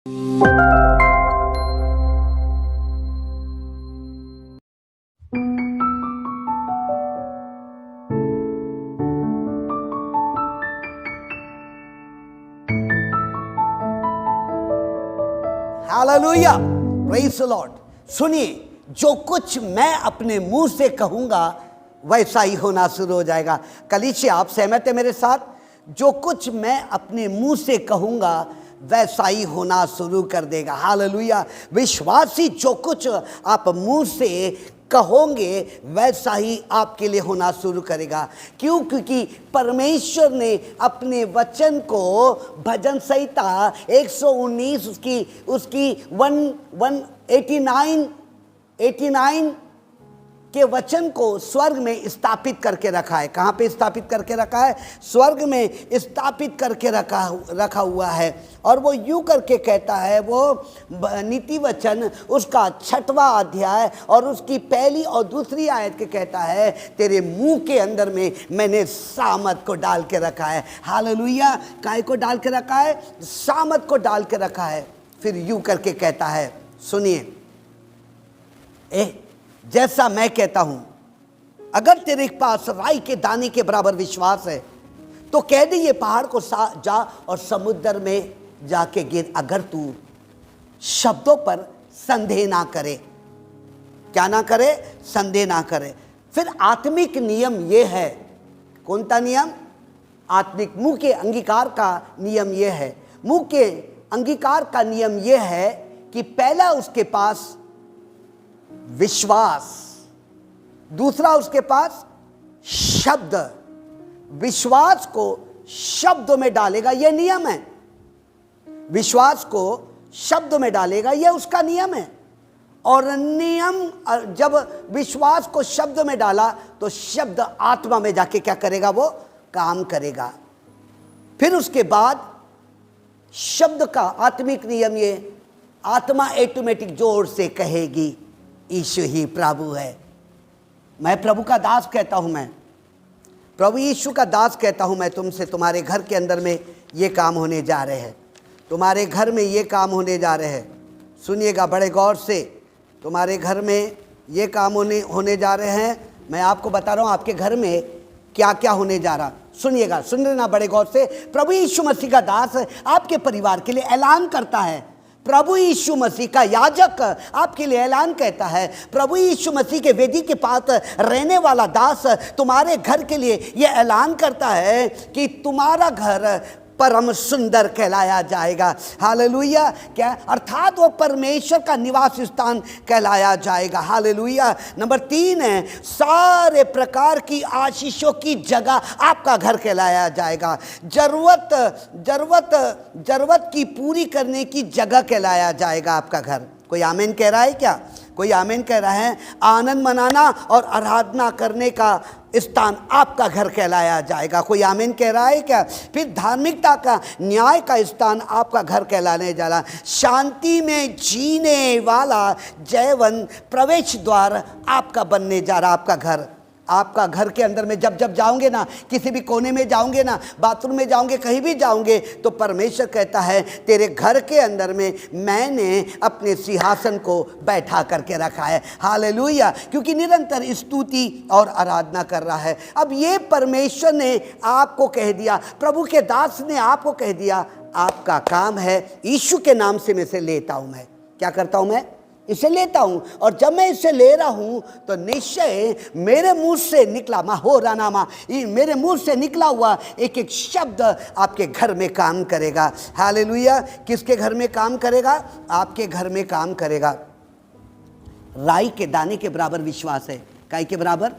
Hallelujah, praise the Lord. सुनिए, जो कुछ मैं अपने मुंह से कहूंगा वैसा ही होना शुरू हो जाएगा। कलीसिया, आप सहमत है मेरे साथ? जो कुछ मैं अपने मुंह से कहूंगा वैसा ही होना शुरू कर देगा। हालेलुया। विश्वासी, जो कुछ आप मुंह से कहोगे वैसा ही आपके लिए होना शुरू करेगा। क्यों? क्योंकि परमेश्वर ने अपने वचन को भजन संहिता 119 उसकी 189 के वचन को स्वर्ग में स्थापित करके रखा है। कहाँ पे स्थापित करके रखा है? स्वर्ग में स्थापित करके रखा हुआ है। और वो यूं करके कहता है, वो नीति वचन उसका 6वां अध्याय और उसकी पहली और दूसरी आयत के कहता है, तेरे मुंह के अंदर में मैंने सामत को डाल के रखा है। हालेलुया। काय को डाल के रखा है? सामत को डाल के रखा है। फिर यूं करके कहता है, सुनिए, जैसा मैं कहता हूं, अगर तेरे पास राई के दाने के बराबर विश्वास है तो कह दे ये पहाड़ को जा और समुद्र में जाके गिर। अगर तू शब्दों पर संदेह ना करे, क्या ना करे? संदेह ना करे। फिर आत्मिक नियम ये है। कौन सा नियम? आत्मिक मुंह के अंगीकार का नियम ये है। मुंह के अंगीकार का नियम ये है कि पहला उसके पास विश्वास, दूसरा उसके पास शब्द। विश्वास को शब्दों में डालेगा, यह नियम है। विश्वास को शब्दों में डालेगा, यह उसका नियम है। और नियम, जब विश्वास को शब्द में डाला तो शब्द आत्मा में जाके क्या करेगा? वो काम करेगा। फिर उसके बाद शब्द का आत्मिक नियम ये, आत्मा ऑटोमेटिक जोर से कहेगी, यीशु ही प्रभु है। मैं प्रभु का दास कहता हूं, मैं प्रभु यीशु का दास कहता हूं मैं तुमसे, तुम्हारे घर के अंदर में ये काम होने जा रहे हैं। तुम्हारे घर में ये काम होने जा रहे हैं। सुनिएगा बड़े गौर से, तुम्हारे घर में ये काम होने जा रहे हैं। मैं आपको बता रहा हूं आपके घर में क्या क्या होने जा रहा। सुनिएगा, सुन लेना बड़े गौर से। प्रभु यीशु मसीह का दास आपके परिवार के लिए ऐलान करता है। प्रभु यीशु मसीह का याजक आपके लिए ऐलान कहता है। प्रभु यीशु मसीह के वेदी के पास रहने वाला दास तुम्हारे घर के लिए यह ऐलान करता है कि तुम्हारा घर परम सुंदर कहलाया जाएगा। हालेलुया। क्या? अर्थात वो परमेश्वर का निवास स्थान कहलाया जाएगा। हालेलुया। नंबर 3 है, सारे प्रकार की आशीषों की जगह आपका घर कहलाया जाएगा। जरूरत की पूरी करने की जगह कहलाया जाएगा आपका घर। कोई आमीन कह रहा है क्या? कोई आमीन कह रहा है? आनंद मनाना और आराधना करने का स्थान आपका घर कहलाया जाएगा। कोई आमीन कह रहा है क्या? फिर धार्मिकता का, न्याय का स्थान आपका घर कहलाने जा रहा। शांति में जीने वाला जयवन प्रवेश द्वार आपका बनने जा रहा। आपका घर, आपका घर के अंदर में जब जाओगे ना, किसी भी कोने में जाओगे ना, बाथरूम में जाओगे, कहीं भी जाओगे, तो परमेश्वर कहता है तेरे घर के अंदर में मैंने अपने सिंहासन को बैठा करके रखा है। हालेलुया। क्योंकि निरंतर स्तुति और आराधना कर रहा है। अब ये परमेश्वर ने आपको कह दिया, प्रभु के दास ने आपको कह दिया, आपका काम है, यीशु के नाम से मैं इसे लेता हूं। मैं क्या करता हूं? मैं इसे लेता हूं। और जब मैं इसे ले रहा हूं तो निश्चय मेरे मुंह से निकला मेरे मुंह से निकला हुआ एक एक शब्द आपके घर में काम करेगा। हालेलुया। किसके घर में काम करेगा? आपके घर में काम करेगा। राई के दाने के बराबर विश्वास है। काय के बराबर?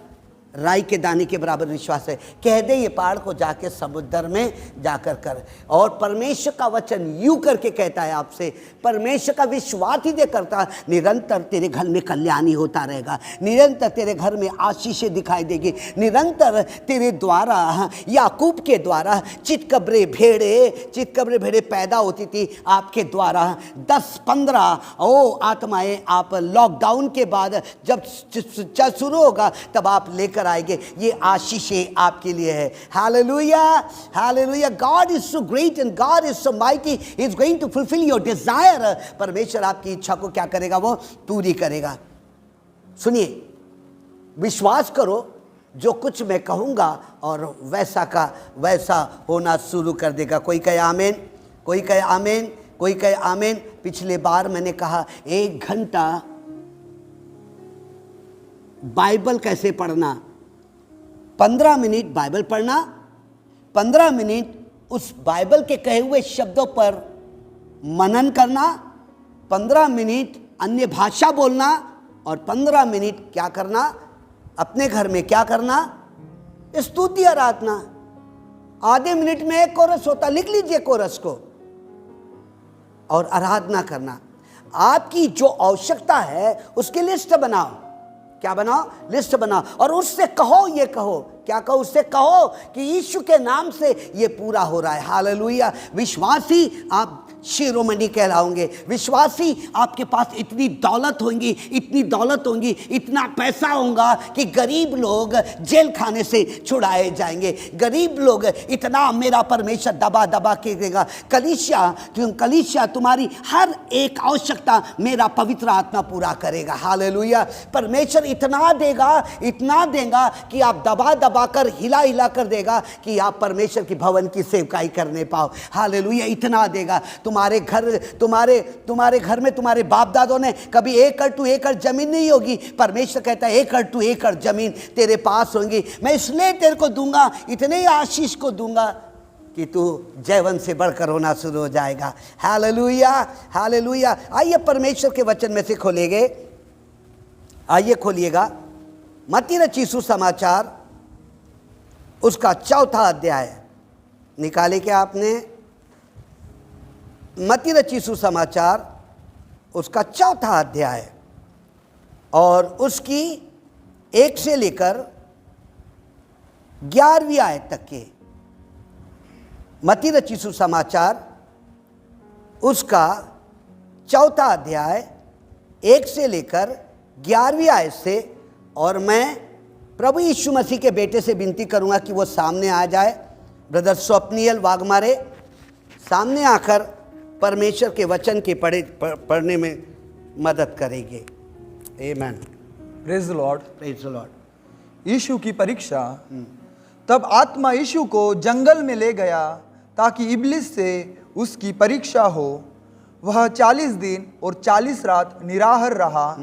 राई के दाने के बराबर विश्वास है। कह दे ये पहाड़ को जाके समुद्र में जाकर कर। और परमेश्वर का वचन यूं करके कहता है आपसे, परमेश्वर का विश्वास ही दे करता, निरंतर तेरे घर में कल्याणी होता रहेगा। निरंतर तेरे घर में आशीषें दिखाई देगी। निरंतर तेरे द्वारा, याकूब के द्वारा चितकबरे भेड़े पैदा होती थी आपके द्वारा। 10-15 आत्माएं आप लॉकडाउन के बाद जब शुरू होगा तब आप लेकर लेकर आएंगे। ये आशीषें आपके लिए है। Hallelujah, hallelujah. God is so great and God is so mighty, he is going to fulfil your desire. परमेश्वर आपकी इच्छा को क्या करेगा? वो पूरी करेगा। सुनिए, विश्वास करो, जो कुछ मैं कहूँगा और वैसा का वैसा होना शुरू कर देगा। कोई कहे आमीन, कोई कहे आमीन, कोई कहे आमीन। पिछले बार मैंने कहा 1 घंटा बाइबल कैसे पढ़ना, 15 मिनट बाइबल पढ़ना, 15 मिनट उस बाइबल के कहे हुए शब्दों पर मनन करना, 15 मिनट अन्य भाषा बोलना और 15 मिनट क्या करना? अपने घर में क्या करना? स्तुति आराधना। आधे मिनट में एक कोरस होता, लिख लीजिए कोरस को, और आराधना करना। आपकी जो आवश्यकता है उसकी लिस्ट बनाओ। क्या बनाओ? लिस्ट बनाओ, और उससे कहो, ये कहो, क्या कहो? उससे कहो कि यीशु के नाम से ये पूरा हो रहा है। हालेलुया। विश्वासी आप शिरोमणि कहलाओगे। विश्वासी आपके पास इतनी दौलत होंगी, इतनी दौलत होंगी, इतना पैसा होगा कि गरीब लोग जेल खाने से छुड़ाए जाएंगे। गरीब लोग इतना मेरा परमेश्वर दबा दबा के देगा। कलीसिया तुम्हारी हर एक आवश्यकता मेरा पवित्र आत्मा पूरा करेगा। हालेलुया। परमेश्वर इतना देगा, इतना देगा कि आप दबा दबा कर, हिला हिला कर देगा कि आप परमेश्वर की भवन की सेवकाई करने पाओ। हालेलुया। इतना देगा। तुम्हारे घर में तुम्हारे बाप दादों ने कभी 1 एकड़ 2 एकड़ जमीन नहीं होगी। परमेश्वर कहता है 1 एकड़ 2 एकड़ जमीन तेरे पास होंगी। मैं इसलिए तेरे को दूंगा, इतने ही आशीष को दूंगा कि तू जयवंत से बढ़कर होना शुरू हो जाएगा। Hallelujah, hallelujah. आइए परमेश्वर के वचन में से खोलेंगे। आइए खोलिएगा मत्ती रचित सुसमाचार, उसका 4था अध्याय निकाले क्या आपने? मत्ती रचित सुसमाचार उसका 4था अध्याय और उसकी 1 से लेकर 11वीं आयत तक के। मत्ती रचित सुसमाचार उसका 4था अध्याय 1 से लेकर 11वीं आयत से। और मैं प्रभु यीशु मसीह के बेटे से विनती करूंगा कि वो सामने आ जाए। ब्रदर स्वप्नियल वाघमारे सामने आकर परमेश्वर के वचन के पढ़ने में मदद करेंगे। Amen. Praise the Lord, praise the Lord. Yeshu की परीक्षा। तब आत्मा यीशु को जंगल में ले गया ताकि इब्लिस से उसकी परीक्षा हो। वह 40 दिन और 40 रात निराहार रहा।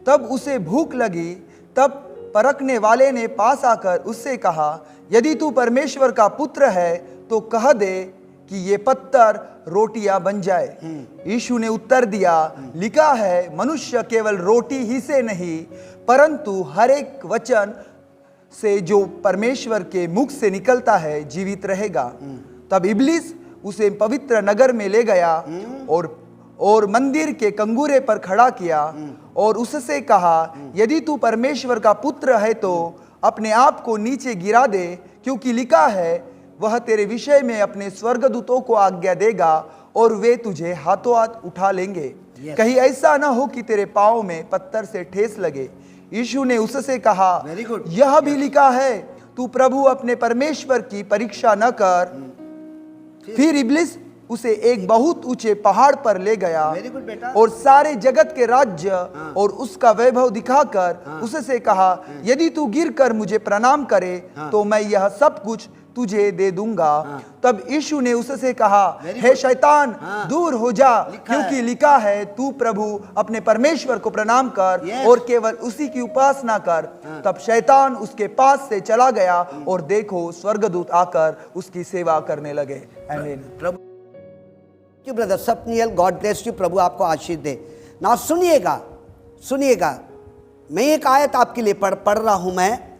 तब उसे भूख लगी। तब परखने वाले ने पास आकर उससे कहा, यदि तू परमेश्वर का पुत्र है तो कह दे कि ये पत्थर रोटियां बन जाए। यीशु ने उत्तर दिया, लिखा है, मनुष्य केवल रोटी ही से नहीं परंतु हर एक वचन से जो परमेश्वर के मुख से निकलता है जीवित रहेगा। तब इब्लिस उसे पवित्र नगर में ले गया और मंदिर के कंगूरे पर खड़ा किया और उससे कहा, यदि तू परमेश्वर का पुत्र है तो अपने आप को नीचे गिरा दे, क्योंकि लिखा है, वह तेरे विषय में अपने स्वर्गदूतों को आज्ञा देगा और वे तुझे हाथों हाथ उठा लेंगे। कहीं ऐसा ना हो कि तेरे पाँव में पत्थर से ठेस लगे। यीशु ने उससे कहा, यह भी लिखा है, तू प्रभु अपने परमेश्वर की परीक्षा न कर। फिर इब्लिस उसे एक बहुत ऊंचे पहाड़ पर ले गया और सारे जगत के राज्य और उसका वैभव दिखाकर उससे कहा, यदि तू गिरकर मुझे प्रणाम करे तो मैं यह सब कुछ तुझे दे दूंगा। तब यीशु ने उससे कहा, हे शैतान, दूर हो जा, क्योंकि लिखा है, तू प्रभु अपने परमेश्वर को प्रणाम कर और केवल उसी की उपासना कर। तब शैतान उसके पास से चला गया और देखो, स्वर्गदूत आकर उसकी सेवा करने लगे। आमीन। प्रभु ब्रदर स्वप्नियल, गॉड ब्लेस यू। प्रभु आपको आशीष दे। ना सुनिएगा, सुनिएगा, मैं एक आयत आपके लिए पढ़ रहा हूं। मैं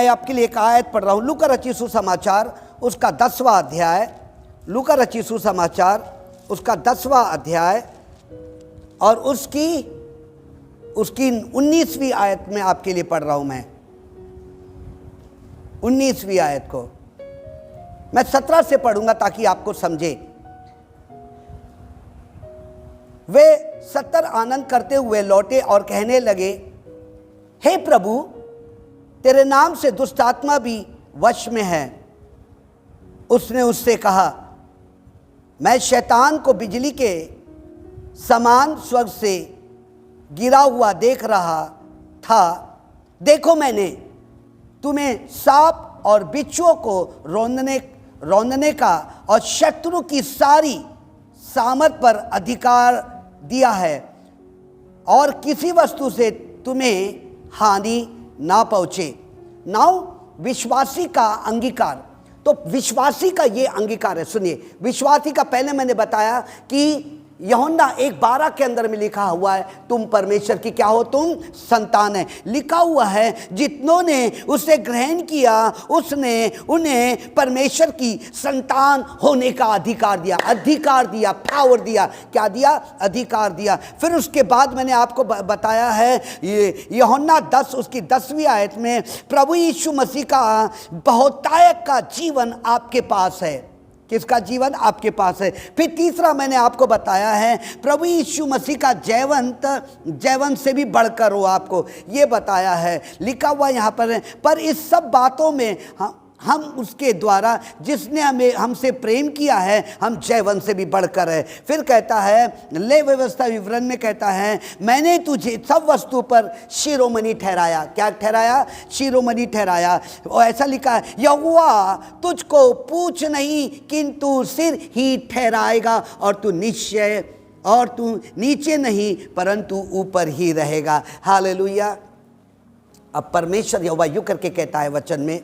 आपके लिए एक आयत पढ़ रहा हूँ। लूका रचित सुसमाचार उसका 10वां अध्याय, लूका रचित सुसमाचार उसका 10वां अध्याय और उसकी 19वीं आयत में आपके लिए पढ़ रहा हूँ। मैं 19वीं आयत को मैं 17 से पढ़ूंगा ताकि आपको समझे। वे 70 आनंद करते हुए लौटे और कहने लगे, हे प्रभु, तेरे नाम से दुष्ट आत्मा भी वश में है। उसने उससे कहा, मैं शैतान को बिजली के समान स्वर्ग से गिरा हुआ देख रहा था। देखो, मैंने तुम्हें सांप और बिच्छुओं को रौंदने का और शत्रु की सारी सामर्थ पर अधिकार दिया है, और किसी वस्तु से तुम्हें हानि ना पहुंचे। नाउ विश्वासी का अंगीकार। तो विश्वासी का ये अंगीकार है। सुनिए, विश्वासी का पहले मैंने बताया कि यूहन्ना 1:12 के अंदर में लिखा हुआ है, तुम परमेश्वर की क्या हो, तुम संतान है। लिखा हुआ है, जितनों ने उसे ग्रहण किया उसने उन्हें परमेश्वर की संतान होने का अधिकार दिया। अधिकार दिया, पावर दिया। क्या दिया? अधिकार दिया। फिर उसके बाद मैंने आपको बताया है, ये यूहन्ना 10 उसकी 10वीं आयत में, प्रभु यीशु मसीह का बहुतायत का जीवन आपके पास है। किसका जीवन? आपके पास है। फिर तीसरा मैंने आपको बताया है, प्रभु यीशु मसीह का जयवंत से भी बढ़कर हो, आपको ये बताया है। लिखा हुआ यहाँ पर इस सब बातों में हम उसके द्वारा जिसने हमसे प्रेम किया है, हम जयवंत से भी बढ़कर है। फिर कहता है, ले व्यवस्था विवरण में कहता है, मैंने तुझे सब वस्तु पर शिरोमणि ठहराया। क्या ठहराया? शिरोमणि ठहराया। और ऐसा लिखा है, यहोवा तुझको पूछ नहीं किंतु सिर ही ठहराएगा, और तू नीचे नहीं परंतु ऊपर ही रहेगा। हालेलुया। अब परमेश्वर यहोवा यूं करके कहता है वचन में,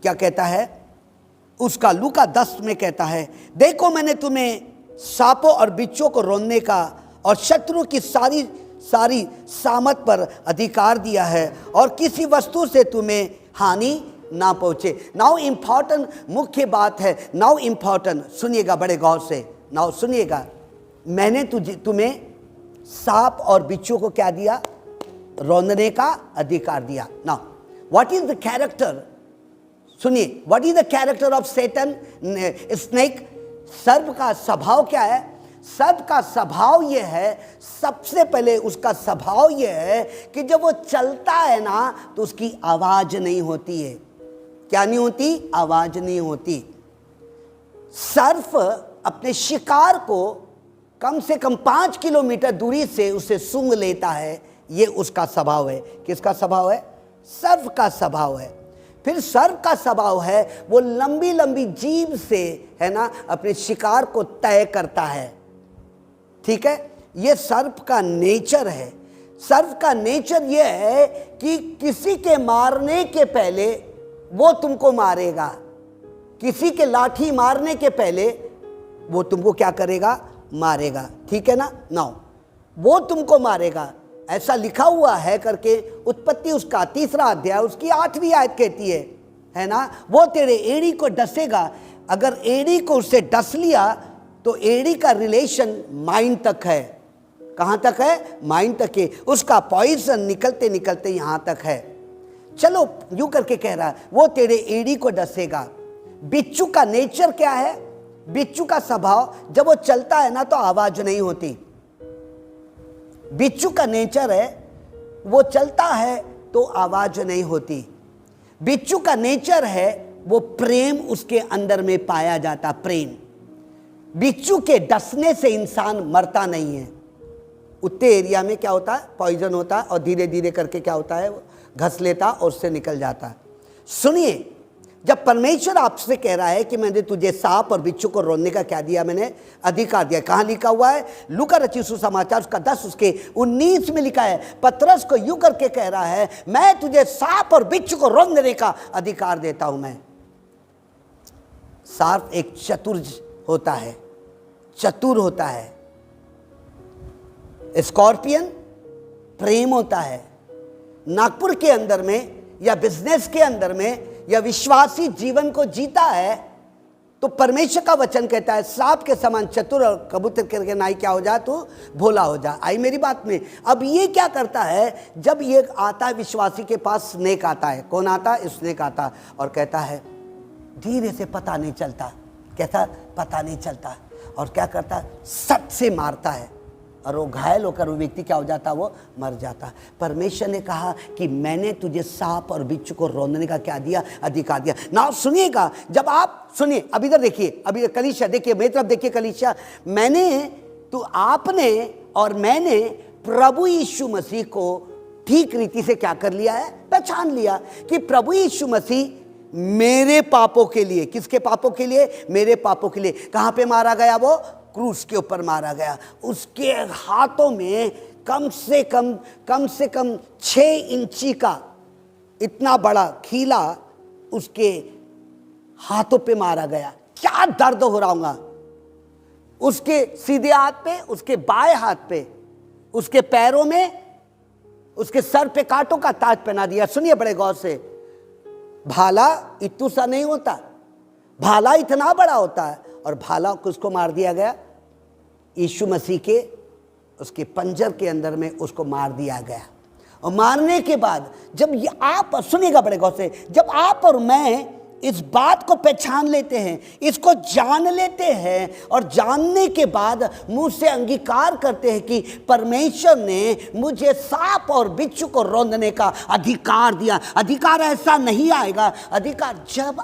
क्या कहता है? उसका लूका 10 में कहता है, देखो, मैंने तुम्हें सांपों और बिच्छुओं को रौंदने का और शत्रु की सारी सामत पर अधिकार दिया है, और किसी वस्तु से तुम्हें हानि ना पहुंचे। नाउ इंपॉर्टेंट मुख्य बात है। नाउ इंपॉर्टेंट, सुनिएगा बड़े गौर से। नाउ सुनिएगा, मैंने तुम्हें सांप और बिच्छुओं को क्या दिया? रौंदने का अधिकार दिया। Now what is the character? सुनिए, what is the character of Satan, snake? सर्प का स्वभाव क्या है? सर्प का स्वभाव यह है, सबसे पहले उसका स्वभाव यह है कि जब वो चलता है ना तो उसकी आवाज नहीं होती है। क्या नहीं होती? आवाज नहीं होती। सर्प अपने शिकार को कम से कम 5 किलोमीटर दूरी से उसे सूंघ लेता है। ये उसका स्वभाव है। किसका स्वभाव है? सर्प का स्वभाव है। फिर सर्प का स्वभाव है, वो लंबी लंबी जीभ से, है ना, अपने शिकार को तय करता है। ठीक है, ये सर्प का नेचर है। सर्प का नेचर ये है कि किसी के मारने के पहले वो तुमको मारेगा। किसी के लाठी मारने के पहले वो तुमको क्या करेगा? मारेगा। ठीक है ना? नाउ वो तुमको मारेगा, ऐसा लिखा हुआ है करके उत्पत्ति उसका 3रा अध्याय उसकी 8वीं आयत कहती है ना। वो तेरे एड़ी को डसेगा। अगर एड़ी को उससे डस लिया तो एड़ी का रिलेशन माइंड तक है। कहाँ तक है? माइंड तक है। उसका पॉइजन निकलते निकलते यहाँ तक है। चलो यूं करके कह रहा है, वो तेरे एड़ी को डसेगा। बिच्छू का नेचर क्या है? बिच्छू का स्वभाव, जब वो चलता है ना तो आवाज नहीं होती। बिच्छू का नेचर है, वो चलता है तो आवाज नहीं होती। बिच्छू का नेचर है, वो प्रेम उसके अंदर में पाया जाता। प्रेम। बिच्छू के डसने से इंसान मरता नहीं है। उतने एरिया में क्या होता है? पॉइजन होता है, और धीरे धीरे करके क्या होता है? वो घस लेता और उससे निकल जाता है। सुनिए, जब परमेश्वर आपसे कह रहा है कि मैंने तुझे सांप और बिच्छू को रौंदने का क्या दिया? मैंने अधिकार दिया। कहाँ लिखा हुआ है? लूका रचित सुसमाचार उसका 10 उसके 19 में लिखा है। पतरस को यूं करके कह रहा है, मैं तुझे सांप और बिच्छू को रौंदने का अधिकार देता हूं। मैं सांप एक चतुर होता है, चतुर होता है। स्कॉर्पियन प्रेम होता है। नागपुर के अंदर में या बिजनेस के अंदर में या विश्वासी जीवन को जीता है तो परमेश्वर का वचन कहता है, सांप के समान चतुर और कबूतर के नाई क्या हो जा? तू भोला हो जा। आई मेरी बात में? अब ये क्या करता है? जब ये आता है विश्वासी के पास, स्नेक आता है। कौन आता है? स्नेक आता और कहता है, धीरे से, पता नहीं चलता। कहता पता नहीं चलता, और क्या करता है? सट से मारता है। और वो घायल होकर वो व्यक्ति क्या हो जाता, वो मर जाता। परमेश्वर ने कहा कि मैंने तुझे सांप और बिच्छू को रौंदने का क्या दिया, अधिकार दिया। ना सुनिएगा, जब आप सुनिए, अभी इधर देखिए, अभी कलीसिया देखिए, मेरी तरफ देखिए कलीसिया, आपने और मैंने प्रभु यीशु मसीह को ठीक रीति से क्या कर लिया है, पहचान लिया कि प्रभु यीशु मसीह मेरे पापों के लिए, किसके पापों के लिए, मेरे पापों के लिए कहां पे मारा गया, वो क्रूस के ऊपर मारा गया। उसके हाथों में कम से कम 6 इंची का इतना बड़ा खीला उसके हाथों पे मारा गया। क्या दर्द हो रहा होगा उसके सीधे हाथ पे, उसके बाएं हाथ पे, उसके पैरों में, उसके सर पे कांटों का ताज पहना दिया। सुनिए बड़े गौर से, भाला इतू सा नहीं होता, भाला इतना बड़ा होता है, और भाला को उसको मार दिया गया, यीशु मसीह के उसके पंजर के अंदर में उसको मार दिया गया। और मारने के बाद जब ये आप सुनिएगा बड़े गौर से, जब आप और मैं इस बात को पहचान लेते हैं, इसको जान लेते हैं, और जानने के बाद मुंह से अंगीकार करते हैं कि परमेश्वर ने मुझे सांप और बिच्छू को रौंदने का अधिकार दिया। अधिकार ऐसा नहीं आएगा, अधिकार जब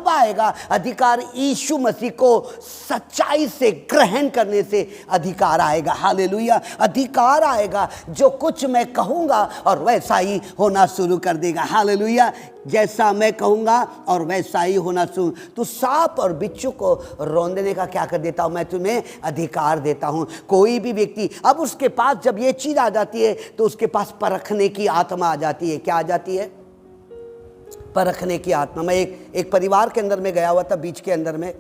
आएगा, अधिकार यीशु मसीह को सच्चाई से ग्रहण करने से अधिकार आएगा। हालेलुया। अधिकार आएगा, जो कुछ मैं कहूंगा और वैसा ही होना शुरू कर देगा। हालेलुया। जैसा मैं कहूंगा और वैसा ही होना शुरू। तो सांप और बिच्छू को रौंदने का क्या कर देता हूं, मैं तुम्हें अधिकार देता हूं। कोई भी व्यक्ति, अब उसके पास जब ये चीज आ जाती है तो उसके पास परखने की आत्मा आ जाती है। क्या आ जाती है, परखने की आत्मा। मैं एक परिवार के अंदर में गया हुआ था, बीच के अंदर में,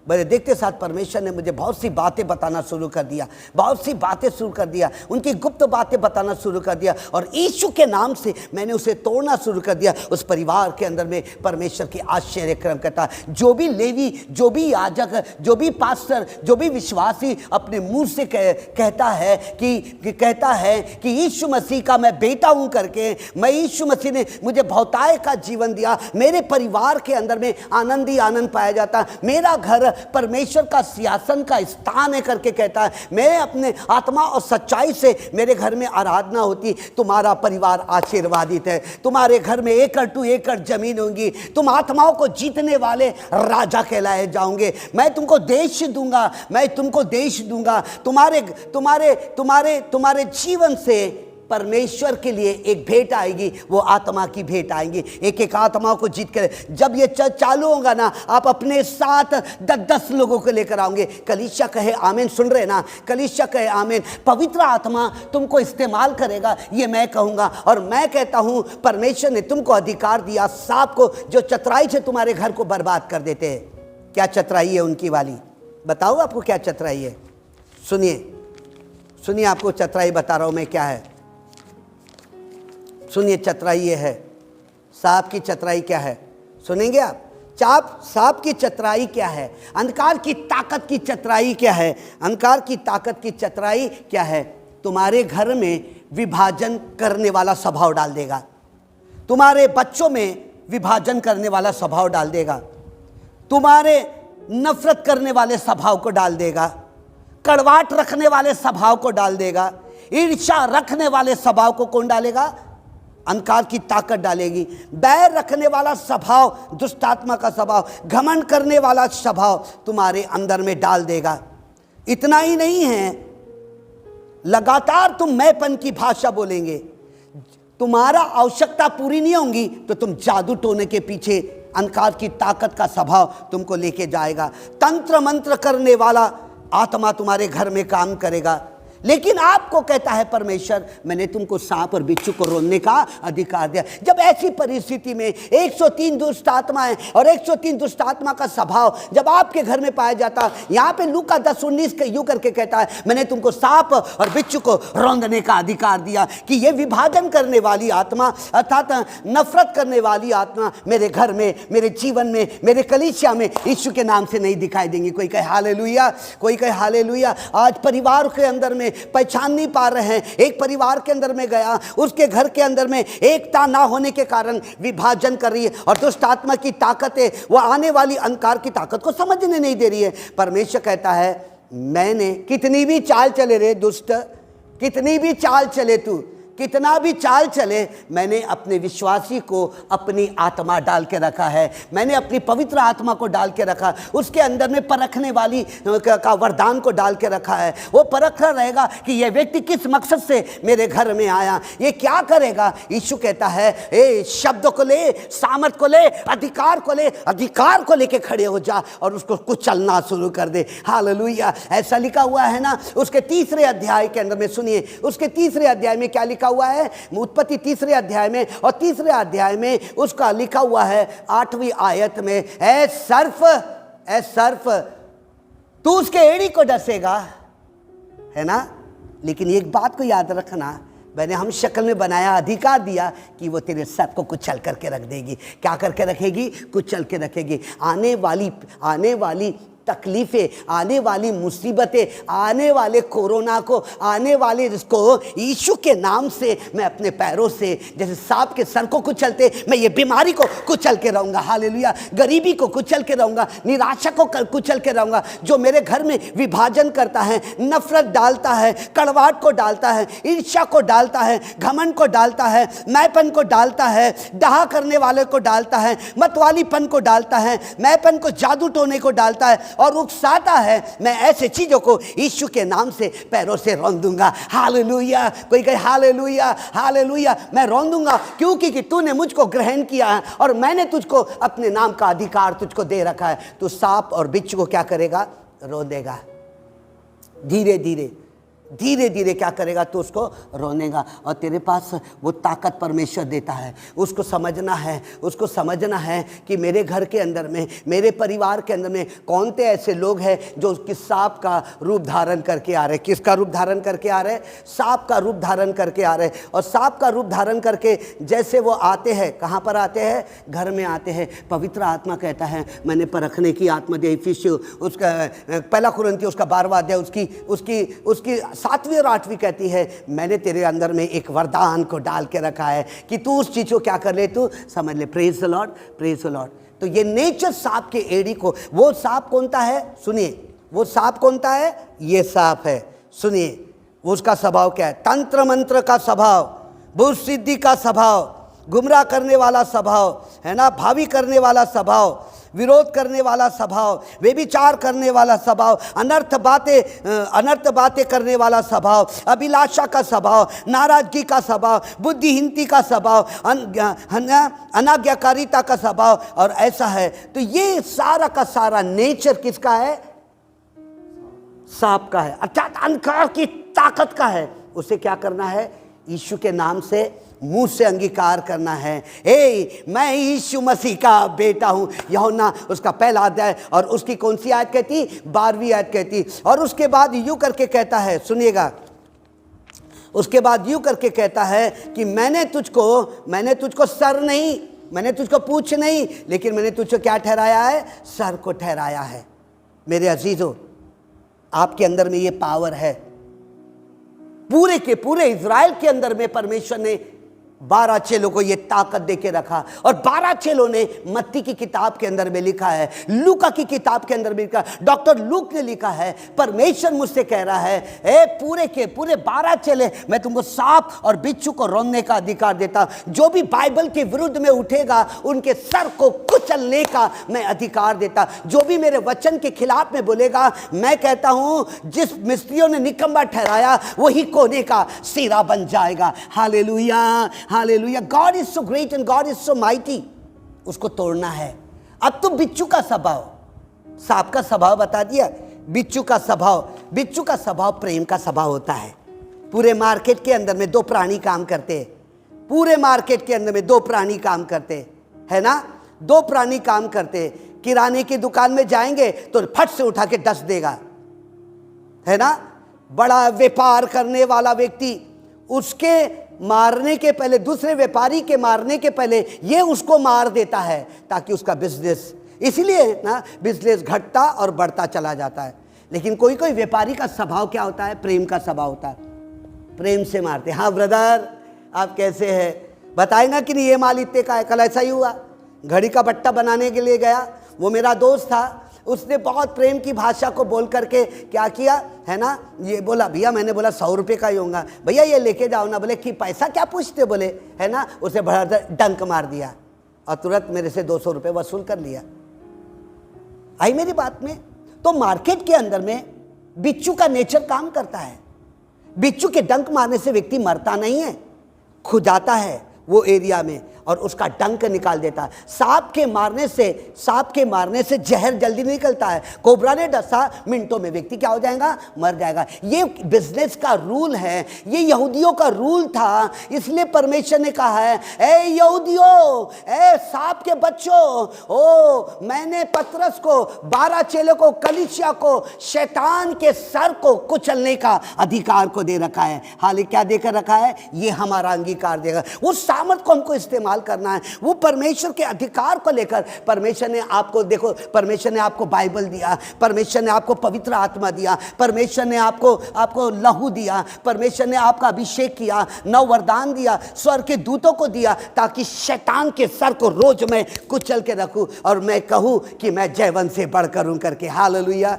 मेरे देखते साथ परमेश्वर ने मुझे बहुत सी बातें बताना शुरू कर दिया, बहुत सी बातें शुरू कर दिया, उनकी गुप्त बातें बताना शुरू कर दिया, और यीशु के नाम से मैंने उसे तोड़ना शुरू कर दिया। उस परिवार के अंदर में परमेश्वर की आश्चर्य क्रम कहता, जो भी लेवी, जो भी याजक, जो भी पास्टर, जो भी विश्वासी अपने मुंह से कहता है कि यीशु मसीह का मैं बेटा हूं करके, मैं यीशु मसीह ने मुझे बहुताय का जीवन दिया, मेरे परिवार के अंदर में आनंद ही आनंद पाया जाता, मेरा घर परमेश्वर का सिंहासन का स्थान है करके कहता है, मैं अपने आत्मा और सच्चाई से मेरे घर में आराधना होती, तुम्हारा परिवार आशीर्वादित है, तुम्हारे घर में एकड़ टू एकड़ जमीन होंगी, तुम आत्माओं को जीतने वाले राजा कहलाए जाओगे, मैं तुमको देश दूंगा, मैं तुमको देश दूंगा, तुम्हारे जीवन से परमेश्वर के लिए एक भेंट आएगी, वो आत्मा की भेंट आएगी, एक एक आत्मा को जीत कर। जब ये चालू होगा ना, आप अपने साथ 10 लोगों को लेकर आओगे। कलीसिया कहे आमीन। सुन रहे ना, कलीसिया कहे आमीन। पवित्र आत्मा तुमको इस्तेमाल करेगा, ये मैं कहूँगा। और मैं कहता हूँ परमेश्वर ने तुमको अधिकार दिया सांप को, जो चतुराई से तुम्हारे घर को बर्बाद कर देते हैं। क्या चतुराई है उनकी वाली, बताओ आपको क्या चतुराई है। सुनिए आपको चतुराई बता रहा हूँ मैं क्या है। सुनिए चतुराई ये है, सांप की चतुराई क्या है, सुनेंगे आप। सांप की चतुराई क्या है, अंधकार की ताकत की चतुराई क्या है, अंधकार की ताकत की चतुराई क्या है। तुम्हारे घर में विभाजन करने वाला स्वभाव डाल देगा, तुम्हारे बच्चों में विभाजन करने वाला स्वभाव डाल देगा, तुम्हारे नफरत करने वाले स्वभाव को डाल देगा, कड़वाहट रखने वाले स्वभाव को डाल देगा, ईर्ष्या रखने वाले स्वभाव को कौन डालेगा, अंधकार की ताकत डालेगी। बैर रखने वाला स्वभाव, दुष्ट आत्मा का स्वभाव, घमंड करने वाला स्वभाव तुम्हारे अंदर में डाल देगा। इतना ही नहीं है, लगातार तुम मैंपन की भाषा बोलेंगे, तुम्हारा आवश्यकता पूरी नहीं होगी तो तुम जादू टोने के पीछे अंधकार की ताकत का स्वभाव तुमको लेके जाएगा। तंत्र मंत्र करने वाला आत्मा तुम्हारे घर में काम करेगा। लेकिन आपको कहता है परमेश्वर, मैंने तुमको सांप और बिच्छू को रोलने का अधिकार दिया। जब ऐसी परिस्थिति में 103 दुष्ट आत्माएं और 103 दुष्ट आत्मा का स्वभाव जब आपके घर में पाया जाता, यहाँ पे लूका 10:19 के यूं करके कहता है, मैंने तुमको सांप और बिच्छू को रौंदने का अधिकार दिया। कि ये विभाजन करने वाली आत्मा अर्थात नफरत करने वाली आत्मा मेरे घर में, मेरे जीवन में, मेरे कलीसिया में यीशु के नाम से नहीं दिखाई देंगी। कोई कहे हालेलुया, कोई कहे हालेलुया। आज परिवार के अंदर में पहचान नहीं पा रहे हैं। एक परिवार के अंदर में गया, उसके घर के अंदर में एकता ना होने के कारण विभाजन कर रही है, और दुष्ट आत्मा की ताकत है वो आने वाली अंधकार की ताकत को समझने नहीं दे रही है। परमेश्वर कहता है मैंने, कितनी भी चाल चले रे दुष्ट, कितनी भी चाल चले तू, कितना भी चाल चले, मैंने अपने विश्वासी को अपनी आत्मा डाल के रखा है, मैंने अपनी पवित्र आत्मा को डाल के रखा, उसके अंदर में परखने वाली का वरदान को डाल के रखा है। वो परख रहेगा कि यह व्यक्ति किस मकसद से मेरे घर में आया, ये क्या करेगा। यीशु कहता है ए शब्द को ले, सामर्थ को ले, अधिकार को ले, अधिकार को लेके खड़े हो जा और उसको कुचलना शुरू कर दे। हालेलुया। ऐसा लिखा हुआ है ना उसके 3 अध्याय के अंदर में। सुनिए उसके 3 अध्याय में क्या लिखा हुआ है, उत्पत्ति 3 अध्याय में, और 3 अध्याय में उसका लिखा हुआ है 8वीं आयत में, ए सर्फ तू उसके एड़ी को डसेगा, है ना। लेकिन एक बात को याद रखना, मैंने हम शक्ल में बनाया, अधिकार दिया कि वो तेरे सर को कुचल करके रख देगी। क्या करके रखेगी? कुचल के रखेगी। आने वाली तकलीफें, आने वाली मुसीबतें, आने वाले कोरोना को, आने वाले इसको यीशु के नाम से मैं अपने पैरों से जैसे सांप के सर को कुचलते, मैं ये बीमारी को कुचल के रहूँगा। हालेलुया। गरीबी को कुचल के रहूँगा, निराशा को कुचल के रहूँगा। जो मेरे घर में विभाजन करता है, नफरत डालता है, कड़वाहट को डालता है, ईर्ष्या को डालता है, घमंड को डालता है, मैपन को डालता है, डहा करने वाले को डालता है, मतवालीपन को डालता है, मैपन को, जादू टोने को डालता है और उकसाता है, मैं ऐसे चीजों को यीशु के नाम से पैरों से रौंद दूंगा। हालेलुया। कोई कहे हालेलुया, हालेलुया। मैं रौंद दूंगा क्योंकि कि तूने मुझको ग्रहण किया है और मैंने तुझको अपने नाम का अधिकार तुझको दे रखा है। तू सांप और बिच्छू को क्या करेगा? रौंदेगा। धीरे धीरे धीरे धीरे क्या करेगा? तो उसको रोनेगा। और तेरे पास वो ताकत परमेश्वर देता है। उसको समझना है कि मेरे घर के अंदर में, मेरे परिवार के अंदर में कौन से ऐसे लोग हैं जो कि सांप का रूप धारण करके आ रहे। किसका रूप धारण करके आ रहे? सांप का रूप धारण करके आ रहे। और सांप का रूप धारण करके जैसे वो आते हैं, कहाँ पर आते हैं? घर में आते हैं। पवित्र आत्मा कहता है मैंने परखने की आत्मा दी। इफिसियों उसका 1 कुरिन्थियों उसका 12वां अध्याय उसकी 7वीं और 8वीं कहती है मैंने तेरे अंदर में एक वरदान को डाल के रखा है कि तू उस चीज को क्या कर ले, तू समझ ले। Praise the Lord, praise the Lord. तो ये नेचर सांप के एड़ी को, वो सांप कौनता है? सुनिए वो सांप कौनता है? ये सांप है। सुनिए वो उसका स्वभाव क्या है? तंत्र मंत्र का स्वभाव, भूत सिद्धि का स्वभाव, गुमराह करने वाला स्वभाव, है ना, भावी करने वाला स्वभाव, विरोध करने वाला स्वभाव, व्यभिचार करने वाला स्वभाव, अनर्थ बातें करने वाला स्वभाव, अभिलाषा का स्वभाव, नाराजगी का स्वभाव, बुद्धिहीनता का स्वभाव, अनाज्ञाकारिता का स्वभाव। और ऐसा है तो ये सारा का सारा नेचर किसका है? सांप का है, अर्थात अंधकार की ताकत का है। उसे क्या करना है? यीशु के नाम से मुंह से अंगीकार करना है। मैं यीशु मसीह का बेटा हूं। यूहन्ना उसका 1 अध्याय और उसकी कौन सी आयत कहती? 12वीं आयत कहती। और उसके बाद यूं करके कहता है, सुनिएगा, उसके बाद यूं करके कहता है कि मैंने तुझको सर नहीं, मैंने तुझको पूंछ नहीं, लेकिन मैंने तुझको क्या ठहराया है? सर को ठहराया है। मेरे अजीजों, आपके अंदर में ये पावर है। पूरे के पूरे इज़राइल के अंदर में परमेश्वर ने 12 चेलों को ये ताकत देके रखा। और 12 चेलों ने मत्ती की किताब के अंदर में लिखा है, लूका की किताब के अंदर में लिखा, डॉक्टर लूक ने लिखा है, परमेश्वर मुझसे कह रहा है ए पूरे के पूरे 12 चेले मैं तुमको सांप और बिच्छू को रौंदने का अधिकार देता। जो भी बाइबल के विरुद्ध में उठेगा उनके सर को कुचलने का मैं अधिकार देता। जो भी मेरे वचन के खिलाफ में बोलेगा, मैं कहता हूं जिस मिस्त्रियों ने निकम्मा ठहराया वही कोने का सिरा बन जाएगा। Hallelujah, hallelujah. God is so great and God is so mighty. उसको तोड़ना है। अब तो बिच्छू का स्वभाव, सांप का स्वभाव बता दिया, बिच्छू का स्वभाव प्रेम का स्वभाव होता है। पूरे मार्केट के अंदर में 2 प्राणी काम करते हैं। पूरे मार्केट के अंदर में 2 प्राणी काम करते हैं, है ना। 2 प्राणी काम करते हैं। किराने की दुकान में जाएंगे तो फट से उठा के डस देगा, है ना। बड़ा व्यापार करने वाला व्यक्ति उसके मारने के पहले, दूसरे व्यापारी के मारने के पहले ये उसको मार देता है ताकि उसका बिजनेस, इसलिए ना बिजनेस घटता और बढ़ता चला जाता है। लेकिन कोई कोई व्यापारी का स्वभाव क्या होता है? प्रेम का स्वभाव होता है। प्रेम से मारते। हाँ ब्रदर आप कैसे हैं? बताएगा कि नहीं ये माल इतने का है। कल ऐसा ही हुआ, घड़ी का बट्टा बनाने के लिए गया, वो मेरा दोस्त था, उसने बहुत प्रेम की भाषा को बोल करके क्या किया है ना, ये बोला भैया, मैंने बोला 100 रुपये का ही होगा भैया, ये लेके जाओ ना। बोले कि पैसा क्या पूछते, बोले है ना। उसे बड़ा डंक मार दिया और तुरंत मेरे से 200 रुपये वसूल कर लिया। आई मेरी बात में? तो मार्केट के अंदर में बिच्छू का नेचर काम करता है। बिच्छू के डंक मारने से व्यक्ति मरता नहीं है, खो जाता है वो एरिया में और उसका डंक निकाल देता है। सांप के मारने से जहर जल्दी निकलता है। कोबरा ने डसा, मिनटों में व्यक्ति क्या हो जाएगा, मर जाएगा। ये बिजनेस का रूल है, ये यहूदियों का रूल था। इसलिए परमेश्वर ने कहा है, ए यहूदियों, ए सांप के बच्चों, ओ मैंने पतरस को, 12 चेलों को, कलीसिया को, शैतान के सर को कुचलने का अधिकार को दे रखा है। हाल क्या देकर रखा है, ये हमारा अंगीकार देगा। उस सामर्थ को हमको इस्तेमाल करना है। वो परमेश्वर के अधिकार को लेकर परमेश्वर ने आपको, देखो परमेश्वर ने आपको बाइबल दिया, परमेश्वर ने आपको पवित्र आत्मा दिया, परमेश्वर ने आपको लहू दिया, परमेश्वर ने आपका अभिषेक किया, नव वरदान दिया, स्वर्ग के दूतों को दिया, ताकि शैतान के सर को रोज मैं कुचल के रखूं और मैं कहूं कि मैं जयवंत से बढ़कर हूं करके। हालेलुया।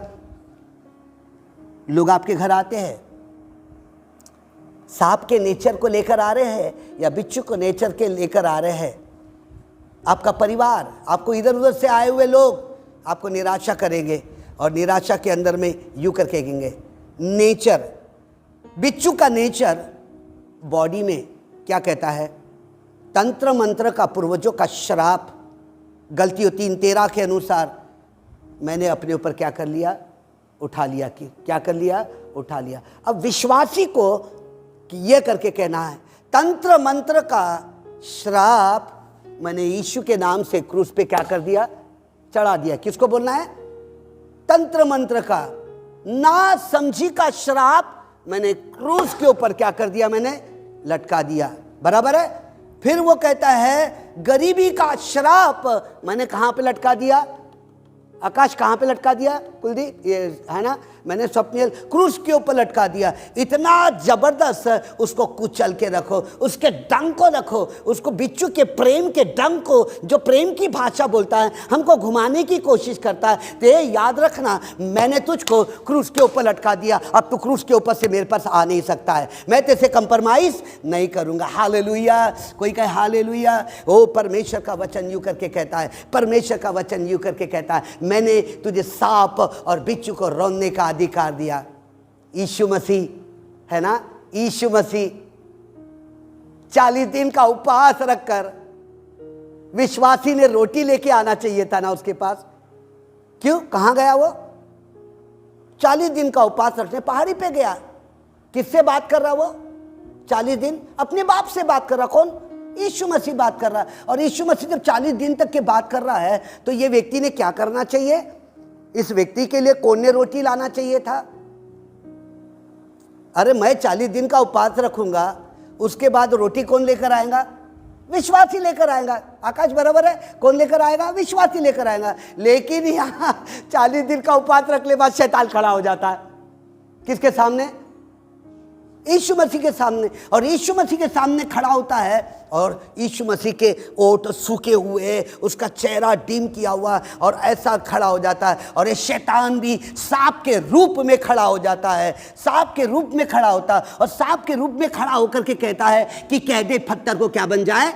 लोग आपके घर आते हैं, सांप के नेचर को लेकर आ रहे हैं या बिच्छू को नेचर के लेकर आ रहे हैं। आपका परिवार, आपको इधर उधर से आए हुए लोग आपको निराशा करेंगे और निराशा के अंदर में यूं करके कहेंगे। नेचर, बिच्छू का नेचर बॉडी में क्या कहता है, तंत्र मंत्र का, पूर्वजों का श्राप। गलतियों 3:13 के अनुसार मैंने अपने ऊपर क्या कर लिया, उठा लिया। कि क्या कर लिया, उठा लिया। अब विश्वासी को कि ये करके कहना है, तंत्र मंत्र का श्राप मैंने यीशु के नाम से क्रूस पे क्या कर दिया, चढ़ा दिया। किसको बोलना है, तंत्र मंत्र का ना समझी का श्राप मैंने क्रूस के ऊपर क्या कर दिया, मैंने लटका दिया। बराबर है। फिर वो कहता है गरीबी का श्राप मैंने कहां पे लटका दिया, आकाश कहां पे लटका दिया, कुलदीप, ये है ना, मैंने स्वप्निल क्रूस के ऊपर लटका दिया। इतना जबरदस्त, उसको कुचल के रखो, उसके डंक को रखो, उसको बिच्छू के प्रेम के डंक को, जो प्रेम की भाषा बोलता है, हमको घुमाने की कोशिश करता है। तो याद रखना, मैंने तुझको क्रूस के ऊपर लटका दिया, अब तू क्रूस के ऊपर से मेरे पास आ नहीं सकता है, मैं तेरे से कंप्रोमाइज नहीं करूंगा। हालेलुया। कोई कहे हालेलुया। ओ परमेश्वर का वचन यूं करके कहता है, परमेश्वर का वचन यूं करके कहता है, मैंने तुझे सांप और बिच्छू को रौंदने का अधिकार दिया। यीशु मसीह है ना, यीशु मसीह 40 दिन का उपवास रखकर, विश्वासी ने रोटी लेके आना चाहिए था ना उसके पास। क्यों, कहां गया वो? 40 दिन का उपवास रखने पहाड़ी पे गया। किससे बात कर रहा वो? 40 दिन अपने बाप से बात कर रहा। कौन? यीशु मसीह बात कर रहा है। और यीशु मसीह जब 40 दिन तक के बात कर रहा है तो ये व्यक्ति ने क्या करना चाहिए? इस व्यक्ति के लिए कौन ने रोटी लाना चाहिए था? अरे मैं 40 दिन का उपवास रखूंगा, उसके बाद रोटी कौन लेकर आएगा? विश्वासी लेकर आएगा। आकाश बराबर है, कौन लेकर आएगा? विश्वासी लेकर आएगा। लेकिन यहाँ 40 दिन का उपवास रखने बाद शैतान खड़ा हो जाता है। किसके सामने? यीशु मसीह के सामने। और यीशु मसीह के सामने खड़ा होता है और यीशु मसीह के ओंठ सूखे हुए, उसका चेहरा डिम किया हुआ और ऐसा खड़ा हो जाता है। और ये शैतान भी सांप के रूप में खड़ा हो जाता है, सांप के रूप में खड़ा होता है और सांप के रूप में खड़ा होकर के कहता है कि कह दे पत्थर को क्या बन जाए?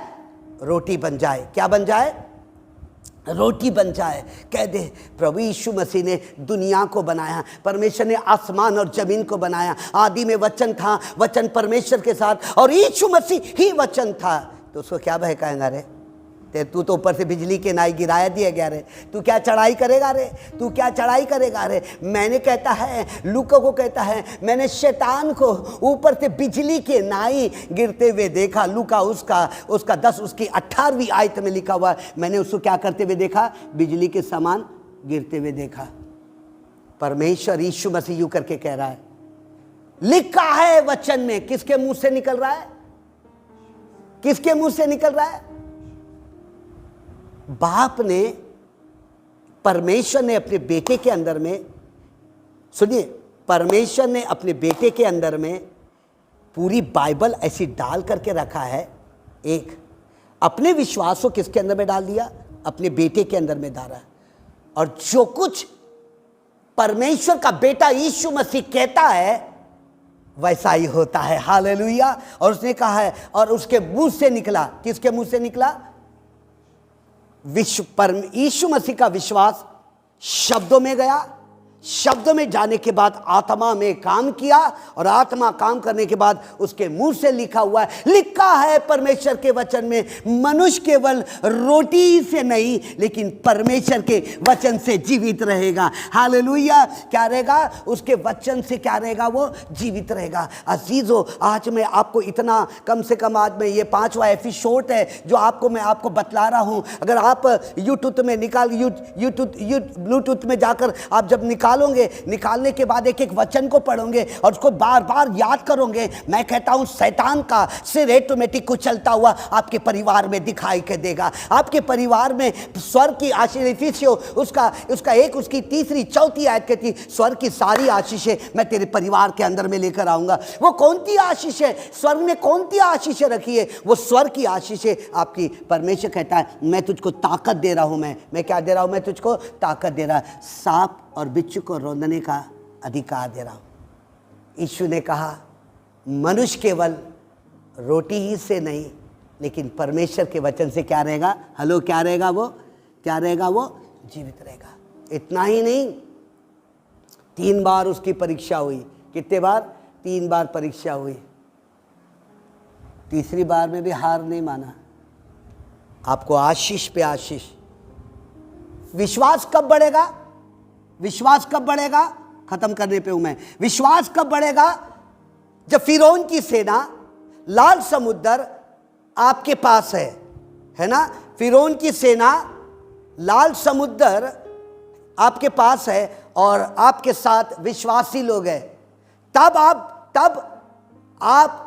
रोटी बन जाए। क्या बन जाए? रोटी बन जाए। कह दे प्रभु यीशु मसीह ने दुनिया को बनाया, परमेश्वर ने आसमान और जमीन को बनाया। आदि में वचन था, वचन परमेश्वर के साथ और यीशु मसीह ही वचन था। तो उसको क्या बहकाएगा रे? तू तो ऊपर से बिजली के नाई गिराया दिया गया रे, तू क्या चढ़ाई करेगा रे? तू क्या चढ़ाई करेगा रे? मैंने कहता है, लूका को कहता है, मैंने शैतान को ऊपर से बिजली के नाई गिरते हुए देखा। लूका उसका 10 उसकी 18वीं आयत में लिखा हुआ है, मैंने उसको क्या करते हुए देखा? बिजली के समान गिरते हुए देखा। परमेश्वर यीशु मसीह यूं करके कह रहा है, लिखा है वचन में। किसके मुंह से निकल रहा है? किसके मुंह से निकल रहा है? बाप ने, परमेश्वर ने अपने बेटे के अंदर में, सुनिए, परमेश्वर ने अपने बेटे के अंदर में पूरी बाइबल ऐसी डाल करके रखा है। एक अपने विश्वास को किसके अंदर में डाल दिया? अपने बेटे के अंदर में डाला। और जो कुछ परमेश्वर का बेटा यीशु मसीह कहता है वैसा ही होता है। हालेलुया। और उसने कहा है, और उसके मुंह से निकला, किसके मुंह से निकला? यीशु मसीह का विश्वास शब्दों में गया, शब्दों में जाने के बाद आत्मा में काम किया, और आत्मा काम करने के बाद उसके मुंह से लिखा हुआ है, लिखा है परमेश्वर के वचन में, मनुष्य केवल रोटी से नहीं लेकिन परमेश्वर के वचन से जीवित रहेगा। हालेलुया। क्या रहेगा? उसके वचन से क्या रहेगा? वो जीवित रहेगा। अजीजों, आज मैं आपको इतना, कम से कम आज में ये 5वां एपिसोड है जो मैं आपको बतला रहा हूं। अगर आप यूट्यूब में ब्लूटूथ में जाकर आप जब निकालने के बाद एक एक वचन को पढ़ोगे और उसको बार बार याद करोगे, मैं कहता हूं शैतान का सिर ऑटोमेटिक कुचलता हुआ आपके परिवार में दिखाई के देगा। आपके परिवार में स्वर्ग की आशीष, उसकी 3री 4थी आयत कहती, स्वर्ग की सारी आशीषें मैं तेरे परिवार के अंदर में लेकर आऊंगा। वो कौन सी आशीष है? स्वर्ग में कौन सी आशीषें रखी है? वो स्वर्ग की आशीषें आपकी। परमेश्वर कहता है मैं तुझको ताकत दे रहा हूं। मैं क्या दे रहा हूं? मैं तुझको ताकत दे रहा, सांप और बिच्छू को रौंदने का अधिकार दे रहा हूं। यीशु ने कहा मनुष्य केवल रोटी ही से नहीं लेकिन परमेश्वर के वचन से क्या रहेगा? हेलो, क्या रहेगा? वो क्या रहेगा? वो जीवित रहेगा। इतना ही नहीं, 3 बार उसकी परीक्षा हुई। कितने बार? 3 बार परीक्षा हुई। तीसरी बार में भी हार नहीं माना। आपको आशीष पे आशीष। विश्वास कब बढ़ेगा? विश्वास कब बढ़ेगा? खत्म करने पे हूं मैं। विश्वास कब बढ़ेगा? जब फिरौन की सेना, लाल समुद्र आपके पास है ना? फिरौन की सेना, लाल समुद्र आपके पास है और आपके साथ विश्वासी लोग हैं। तब आप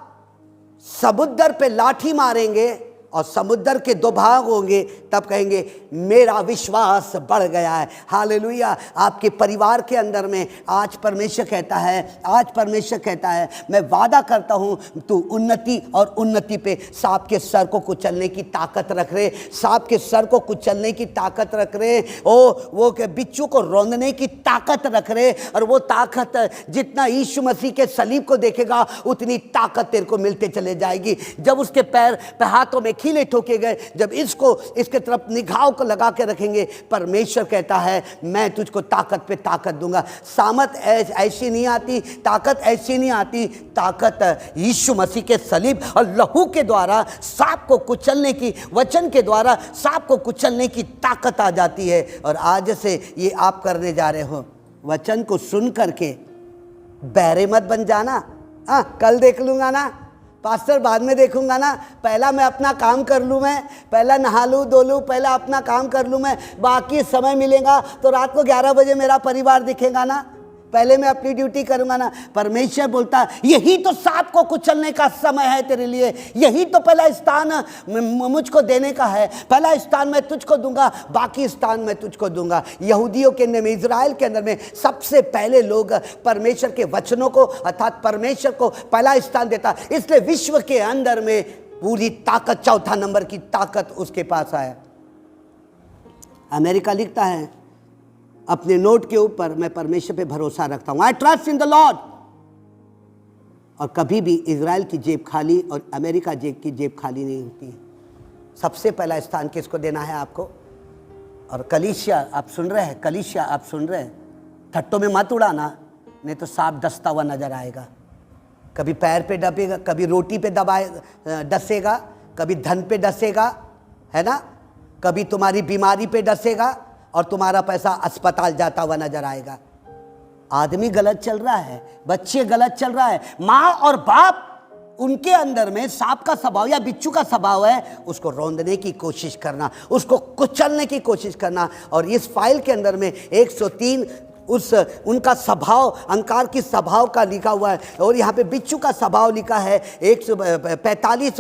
समुद्र पे लाठी मारेंगे और समुद्र के 2 भाग होंगे, तब कहेंगे मेरा विश्वास बढ़ गया है। हालेलुया। आपके परिवार के अंदर में आज परमेश्वर कहता है मैं वादा करता हूं तू उन्नति और उन्नति पे सांप के सर को कुचलने की ताकत रख रहे, सांप के सर को कुचलने की ताकत रख रहे, वो के बिच्छू को रौंदने की ताकत रख रहे। और वो ताकत जितना यीशु मसीह के सलीब को देखेगा उतनी ताकत तेरे को मिलते चले जाएगी। जब उसके पैर पे हाथों में खीले ठोके गए, जब इसके तरफ निगाहों को लगा के रखेंगे, परमेश्वर कहता है मैं तुझको ताकत पे ताकत दूंगा। सामत ऐसी नहीं आती, ताकत ऐसी नहीं आती। ताकत यीशु मसीह के सलीब और लहू के द्वारा सांप को कुचलने की, वचन के द्वारा सांप को कुचलने की ताकत आ जाती है। और आज से ये आप करने जा रहे हो। वचन को सुन करके बहरे मत बन जाना। कल देख लूंगा ना पास्टर, बाद में देखूंगा ना, पहला मैं अपना काम कर लूँ, मैं पहला नहा लूँ धो लूँ, पहला अपना काम कर लूँ, मैं बाकी समय मिलेगा तो रात को 11 बजे मेरा परिवार दिखेगा ना, पहले मैं अपनी ड्यूटी करूंगा ना। परमेश्वर बोलता यही तो सांप को कुचलने का समय है तेरे लिए, यही तो पहला स्थान मुझको देने का है। पहला स्थान मैं तुझको दूंगा, बाकी स्थान मैं तुझको दूंगा। यहूदियों के अंदर में, इजराइल के अंदर में सबसे पहले लोग परमेश्वर के वचनों को अर्थात परमेश्वर को पहला स्थान देता, इसलिए विश्व के अंदर में पूरी ताकत, 4था नंबर की ताकत उसके पास आया। अमेरिका लिखता है अपने नोट के ऊपर, मैं परमेश्वर पे भरोसा रखता हूं, I trust in the Lord. और कभी भी इजराइल की जेब खाली और अमेरिका की जेब खाली नहीं होती। सबसे पहला स्थान किसको देना है आपको? और कलीसिया आप सुन रहे हैं, कलीसिया आप सुन रहे हैं, ठट्टों में मत उड़ाना, नहीं तो सांप डसता हुआ नजर आएगा। कभी पैर पे दबेगा, कभी रोटी पे डसेगा, कभी धन पे डसेगा, है ना, कभी तुम्हारी बीमारी पे डसेगा और तुम्हारा पैसा अस्पताल जाता हुआ नजर आएगा। आदमी गलत चल रहा है, बच्चे गलत चल रहा है, माँ और बाप उनके अंदर में सांप का स्वभाव या बिच्छू का स्वभाव है, उसको रौंदने की कोशिश करना, उसको कुचलने की कोशिश करना। और इस फाइल के अंदर में 103 उनका स्वभाव, अंकार की स्वभाव का लिखा हुआ है, और यहाँ पे बिच्छू का स्वभाव लिखा है। 145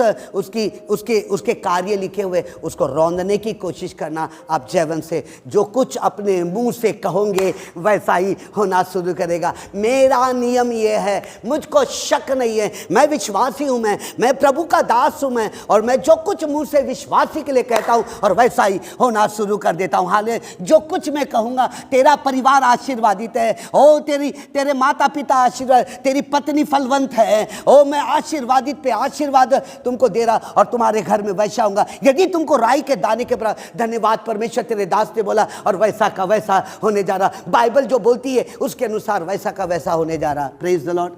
उसके कार्य लिखे हुए, उसको रौंदने की कोशिश करना। आप जीवन से जो कुछ अपने मुंह से कहोगे वैसा ही होना शुरू करेगा। मेरा नियम ये है, मुझको शक नहीं है, मैं विश्वासी हूँ, मैं प्रभु का दास हूँ, और मैं जो कुछ मुंह से विश्वासी के लिए कहता हूँ और वैसा ही होना शुरू कर देता हूँ। हाले जो कुछ मैं कहूँगा तेरा परिवार आशीर्वाद आशीर्वादित है। ओ तेरे माता पिता आशीर्वाद, तेरी पत्नी फलवंत है। ओ मैं आशीर्वादित पे आशीर्वाद तुमको दे रहा और तुम्हारे घर में वैसा होगा यदि तुमको राई के दाने के बराबर। धन्यवाद परमेश्वर, तेरे दास ने बोला और वैसा का वैसा होने जा रहा। बाइबल जो बोलती है उसके अनुसार वैसा का वैसा होने जा रहा। Praise the Lord,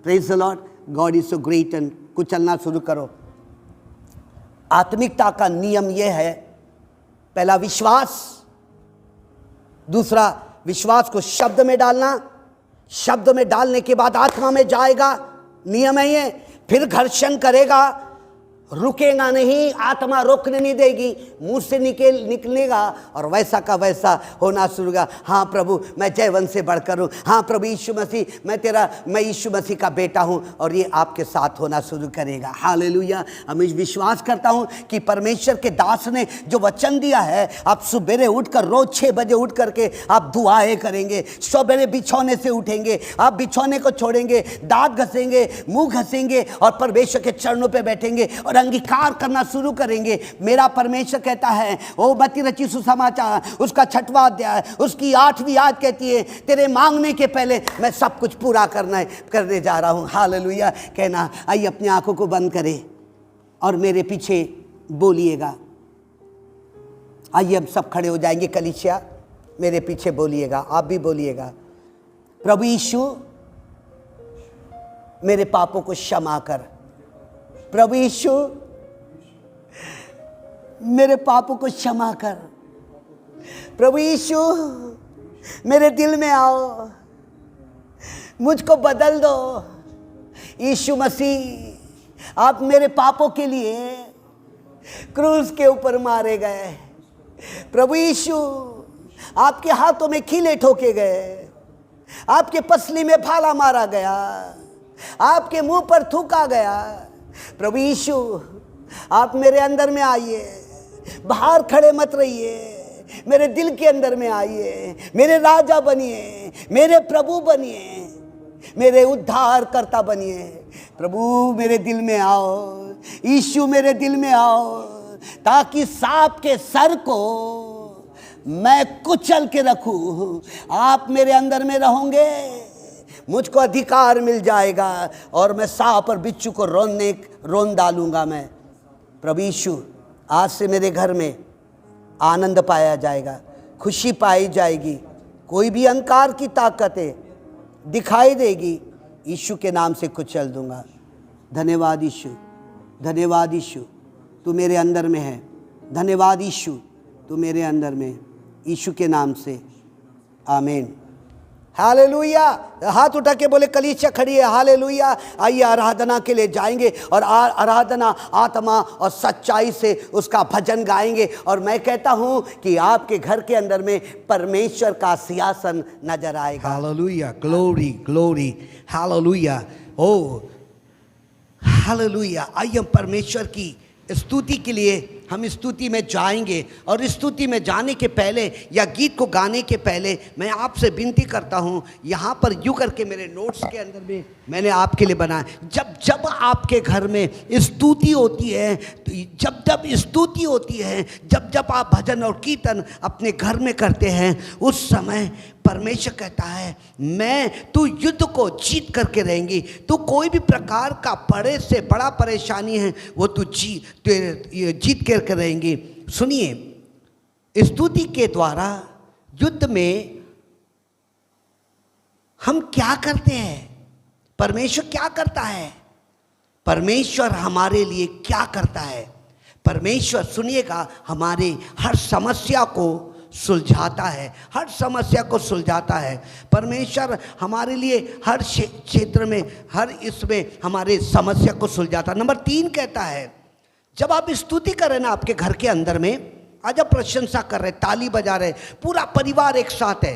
praise the Lord. God is so great. And कुछ चलना शुरू करो। आत्मिकता का नियम यह है, पहला विश्वास, दूसरा विश्वास को शब्द में डालना, शब्द में डालने के बाद आत्मा में जाएगा, नियम है ये। फिर घर्षण करेगा, रुकेगा नहीं, आत्मा रोकने नहीं देगी, मुंह से निकलेगा और वैसा का वैसा होना शुरू होगा। हाँ प्रभु मैं जयवंत से बढ़कर हूँ, हाँ प्रभु यीशु मसीह मैं यीशु मसीह का बेटा हूँ, और ये आपके साथ होना शुरू करेगा। हालेलुया। मैं विश्वास करता हूँ कि परमेश्वर के दास ने जो वचन दिया है, आप सुबेरे उठकर रोज 6 बजे उठ करके आप दुआएं करेंगे, सुबेरे बिछौने से उठेंगे, आप बिछौने को छोड़ेंगे, दांत घसेंगे, मुंह घसेंगे और परमेश्वर के चरणों पे बैठेंगे और अंगीकार करना शुरू करेंगे। मेरा परमेश्वर कहता है, ओ मत्ती रची सुसमाचार उसका 6वां अध्याय उसकी 8वीं आयत कहती है, तेरे मांगने के पहले मैं सब कुछ पूरा करने जा रहा हूँ। हालेलुया। कहना, आइए अपनी आंखों को बंद करें और मेरे पीछे बोलिएगा। आइए हम सब खड़े हो जाएंगे। कलीसिया मेरे पीछे बोलिएगा, आप भी बोलिएगा। प्रभु यीशु मेरे पापों को क्षमा कर। प्रभु यीशु मेरे पापों को क्षमा कर। प्रभु यीशु मेरे दिल में आओ, मुझको बदल दो। यीशु मसीह आप मेरे पापों के लिए क्रूस के ऊपर मारे गए। प्रभु यीशु आपके हाथों में कीले ठोके गए, आपके पसली में भाला मारा गया, आपके मुंह पर थूका गया। प्रभु यीशु आप मेरे अंदर में आइए, बाहर खड़े मत रहिए, मेरे दिल के अंदर में आइए, मेरे राजा बनिए, मेरे प्रभु बनिए, मेरे उद्धार करता बनिए। प्रभु मेरे दिल में आओ, यीशु मेरे दिल में आओ, ताकि सांप के सर को मैं कुचल के रखूं। आप मेरे अंदर में रहोगे, मुझको अधिकार मिल जाएगा और मैं सांप और बिच्छू को रोन डालूंगा मैं। प्रभु यीशु आज से मेरे घर में आनंद पाया जाएगा, खुशी पाई जाएगी, कोई भी अंधकार की ताकतें दिखाई देगी, यीशु के नाम से कुचल दूंगा। धन्यवाद यीशु, धन्यवाद यीशु तू मेरे अंदर में है। धन्यवाद यीशु तू मेरे अंदर में, यीशु के नाम से आमीन। हालेलुया। हाथ उठा के बोले, कलीसिया खड़ी है। हालेलुया। आइए आराधना के लिए जाएंगे और आराधना आत्मा और सच्चाई से उसका भजन गाएंगे। और मैं कहता हूं कि आपके घर के अंदर में परमेश्वर का सिंहासन नजर आएगा। हालेलुया, ग्लोरी ग्लोरी, हालेलुया, ओ हालेलुया। आइए हम परमेश्वर की स्तुति के लिए हम स्तुति में जाएंगे। और स्तुति में जाने के पहले या गीत को गाने के पहले मैं आपसे विनती करता हूं, यहाँ पर यूँ करके मेरे नोट्स के अंदर में मैंने आपके लिए बनाया, जब आपके घर में स्तुति होती है, जब स्तुति होती है, जब आप भजन और कीर्तन अपने घर में करते हैं, उस समय परमेश्वर कहता है मैं तू युद्ध को जीत करके रहेंगी। तू कोई भी प्रकार का बड़े से बड़ा परेशानी है वो तू जीत करके रहेंगी। सुनिए, स्तुति के द्वारा युद्ध में हम क्या करते हैं, परमेश्वर क्या करता है, परमेश्वर हमारे लिए क्या करता है। परमेश्वर सुनिएगा हमारे हर समस्या को सुलझाता है, हर समस्या को सुलझाता है। परमेश्वर हमारे लिए हर क्षेत्र में, हर इसमें हमारे समस्या को सुलझाता है। नंबर 3 कहता है, जब आप स्तुति कर रहे ना आपके घर के अंदर में, आज आप प्रशंसा कर रहे, ताली बजा रहे, पूरा परिवार एक साथ है,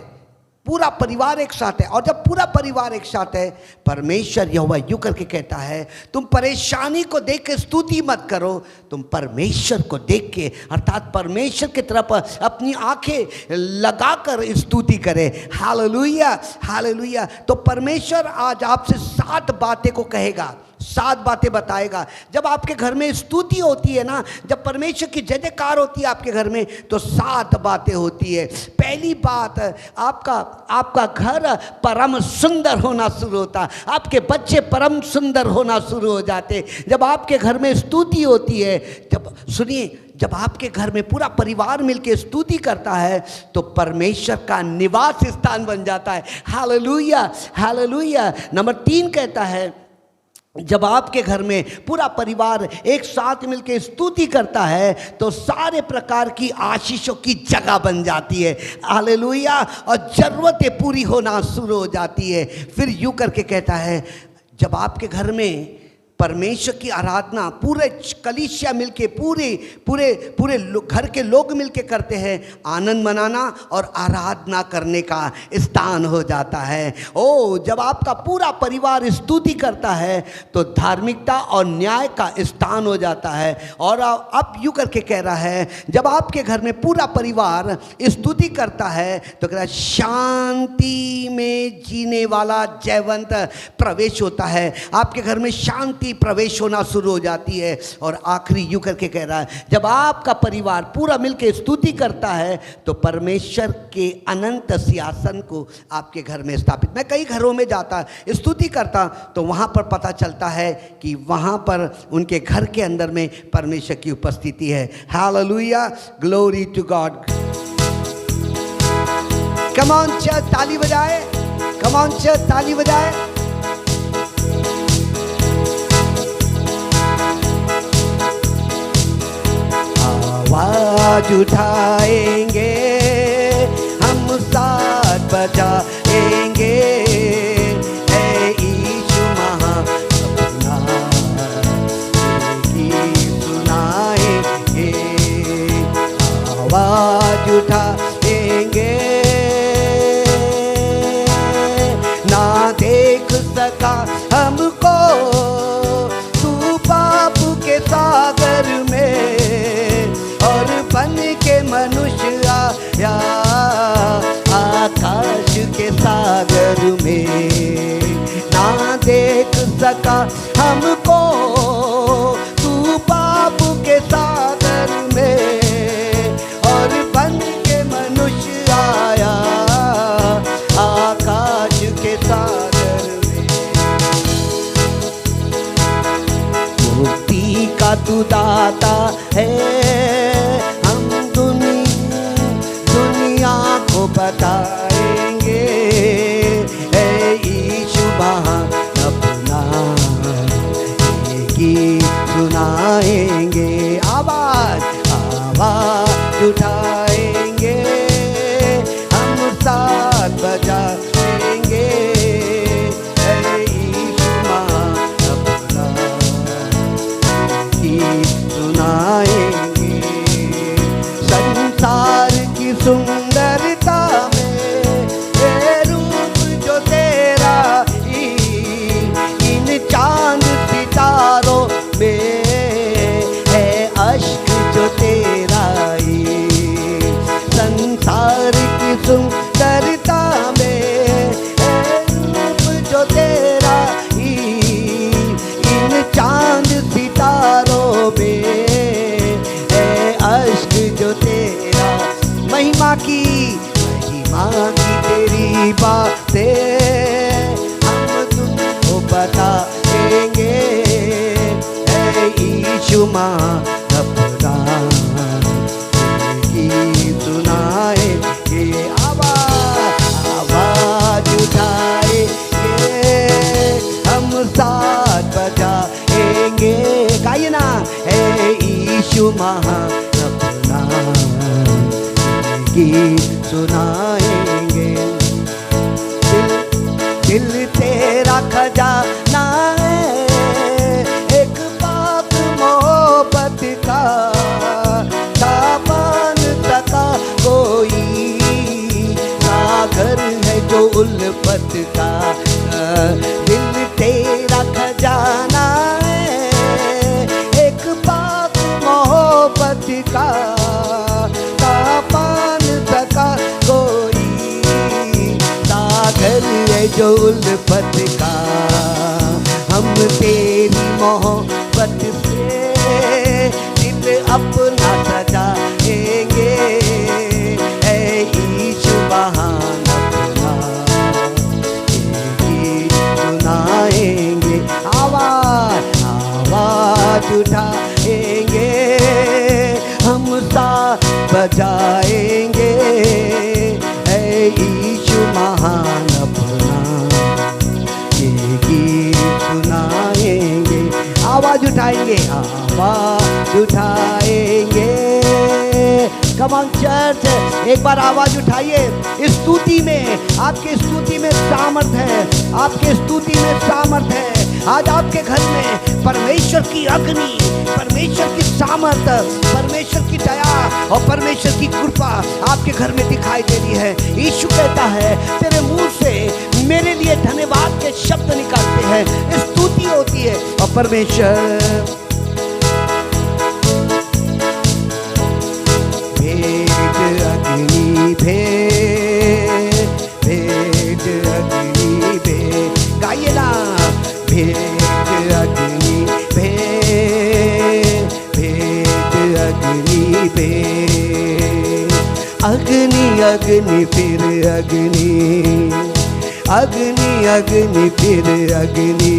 पूरा परिवार एक साथ है। और जब पूरा परिवार एक साथ है, परमेश्वर यहोवा यूं करके कहता है, तुम परेशानी को देख के स्तुति मत करो, तुम परमेश्वर को देख के, अर्थात परमेश्वर की तरफ अपनी आंखें लगाकर स्तुति करें। Hallelujah, hallelujah. तो परमेश्वर आज आपसे 7 बातें को कहेगा, 7 बातें बताएगा। जब आपके घर में स्तुति होती है ना, जब परमेश्वर की जय जयकार होती है आपके घर में, तो 7 बातें होती है। पहली बात, आपका घर परम सुंदर होना शुरू होता, आपके बच्चे परम सुंदर होना शुरू हो जाते जब आपके घर में स्तुति होती है। जब सुनिए, जब आपके घर में पूरा परिवार मिलकर स्तुति करता है तो परमेश्वर का निवास स्थान बन जाता है। Hallelujah, hallelujah. नंबर 3 कहता है, जब आपके घर में पूरा परिवार एक साथ मिलकर स्तुति करता है तो सारे प्रकार की आशीषों की जगह बन जाती है। हालेलुया। और ज़रूरतें पूरी होना शुरू हो जाती है। फिर यूँ करके कहता है, जब आपके घर में परमेश्वर की आराधना पूरे कलीसिया मिलके पूरे घर के लोग मिलके करते हैं, आनंद मनाना और आराधना करने का स्थान हो जाता है। ओ, जब आपका पूरा परिवार स्तुति करता है तो धार्मिकता और न्याय का स्थान हो जाता है। और अब यूँ करके कह रहा है, जब आपके घर में पूरा परिवार स्तुति करता है तो कह रहा है शांति में जीने वाला जयवंत प्रवेश होता है। आपके घर में शांति प्रवेश होना शुरू हो जाती है। और आखिरी यूं करके कह रहा है, जब आपका परिवार पूरा मिलकर स्तुति करता है तो परमेश्वर के अनंत सिंहासन को आपके घर में स्थापित। मैं कई घरों में जाता स्तुति करता तो वहां पर पता चलता है कि वहां पर उनके घर के अंदर में परमेश्वर की उपस्थिति है। Hallelujah, glory to God. Come on church, ताली बजाए। कम ऑन चर्च, ताली बजाए। आवाज उठाएंगे हम, साथ बजाएंगे, ऐ यीशु महापना गीत सुनाएंगे। आवाज उठाएंगे, ना देख सका हमको तू पाप के सागर में, बन के मनुष्य आया आकाश के सागर में। ना देख सका हमको तू पाप के सागर में, और बन के मनुष्य आया आकाश के सागर में। मुक्ति का तू दाता है, बताएंगे, ऐ यीशु महापना गीत सुनाएंगे। आवाज आवाज उठाएंगे हम, साथ बजाएंगे, ऐ यीशु महापना गीत सुनाएंगे। संसार की सुंदरता में ये रूप जो तेरा ही, इन चांद सितारों में है अश्क जो तेरा ही। संसार की सुंदरता में है रूप जो तेरा ही, इन चांद सितारों में है अश्क जो तेरा। महिमा की तेरी बातें हम तुमको बताएंगे, ऐ यीशु महापना गीत सुनाएंगे। आवाज उठाएंगे हम, साथ बजाएंगे। गाइए ना, ऐ यीशु महापना गीत सुनाएंगे। दिल तेरा खजाना है, एक पाक मोहब्बत का, तापन सका कोई सागर है जो उल्फत का। दिल तेरा खजाना है, एक पाक मोहब्बत का, सागर है जो उल्फत का। हम तेरी उठाएंगे, हम साथ बजाएंगे, ऐ यीशु महान अपना ये गीत सुनाएंगे। आवाज उठाएंगे, आवाज उठाएंगे। कम ऑन चर्च, एक बार आवाज उठाइए। स्तुति में, आपके स्तुति में सामर्थ है, आपके स्तुति में सामर्थ है। आज आपके घर में परमेश्वर की अग्नि, परमेश्वर की सामर्थ, परमेश्वर की दया और परमेश्वर की कृपा आपके घर में दिखाई दे रही है। यीशु कहता है तेरे मुंह से मेरे लिए धन्यवाद के शब्द निकलते हैं, स्तुति होती है। और परमेश्वर भेंट अग्नि भेंट अग्नि गाइए ना, भेंट अग्नि भेंट अग्नि अग्नि अग्नि फिर अग्नि, अग्नि अग्नि फिर अग्नि,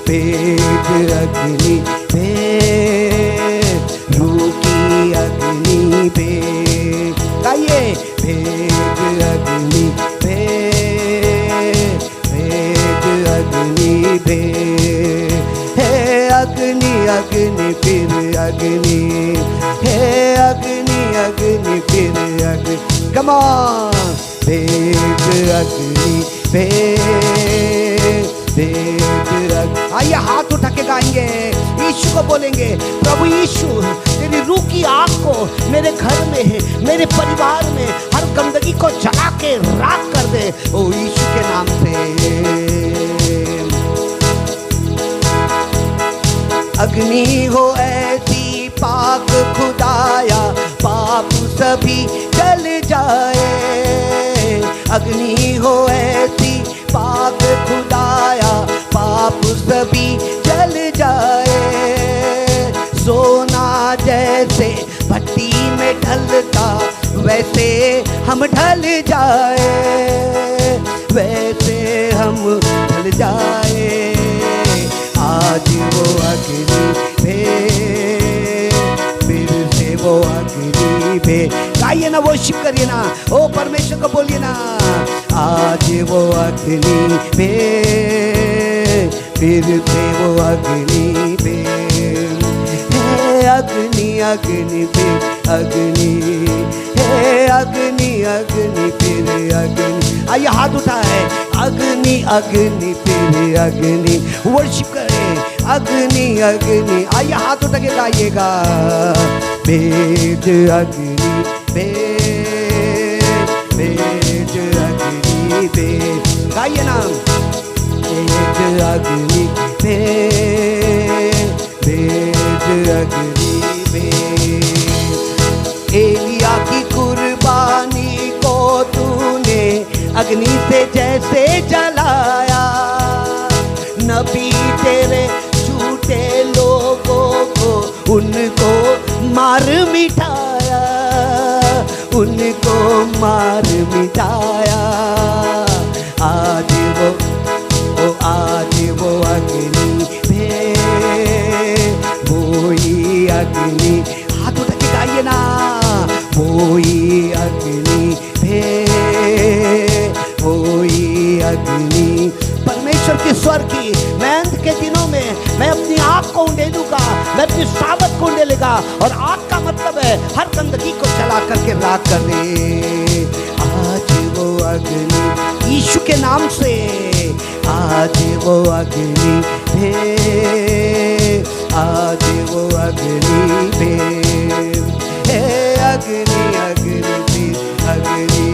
भेंट अग्नि रूखी अग्नि गाइए, भेंट अग्नि अग्नि हे अग्नि अग्नि फिर अग्नि, हे अग्नि अग्नि फिर अग्नि। कम ऑन, भेंट अग्नि आइए हाथ उठा के गाएंगे, यीशु को बोलेंगे प्रभु यीशु तेरी रूह की आग को मेरे घर में, मेरे परिवार में हर गंदगी को जला के राख कर दे, ओ यीशु के नाम से। अग्नि हो ऐसी पाक खुदाया, पाप सभी जल जाए। अग्नि हो ऐसी पाक खुदाया, पाप सभी जल जाए। सोना जैसे भट्टी में ढलता, वैसे हम ढल जाए, वैसे हम ढल जाए। आज वो अग्नि फिर से वो अग्नि गाइए ना, वर्शिप करिए ना, ओ परमेश्वर को बोलिए ना। आज वो अग्नि फिर से वो अग्नि अग्नि अग्नि फिर अग्नि, हे अग्नि अग्नि फिर अग्नि। आइए हाथ उठाए, अग्नि अग्नि फिर अग्नि, वर्शिप करें, अग्नि अग्नि। आइए हाथ उठा के गाइएगा, भेंट अग्नि भेंट अग्नि गाइए ना, भेंट अग्नि भेंट अग्नि एलिया की कुर्बानी को तूने अग्नि से जैसे जलाया, नबी तेरे झूठे लोगों को उनको मार मिटाया, उनको मार मिटाया। आज वो अग्नि वही अग्नि, हाथ उठा के गाइए ना, वही अग्नि वही अग्नि। परमेश्वर के स्वर की मैं अंत के दिनों में मैं अपनी आग को उंडेलूंगा, मैं अपनी साबत को उंडेलेगा। और आग का मतलब है हर गंदगी को जला करके राख कर दे। आज वो अग्नि यीशु के नाम से, आज वो अग्नि आज वो अग्नि हे अग्नि अग्नि फिर अग्नि,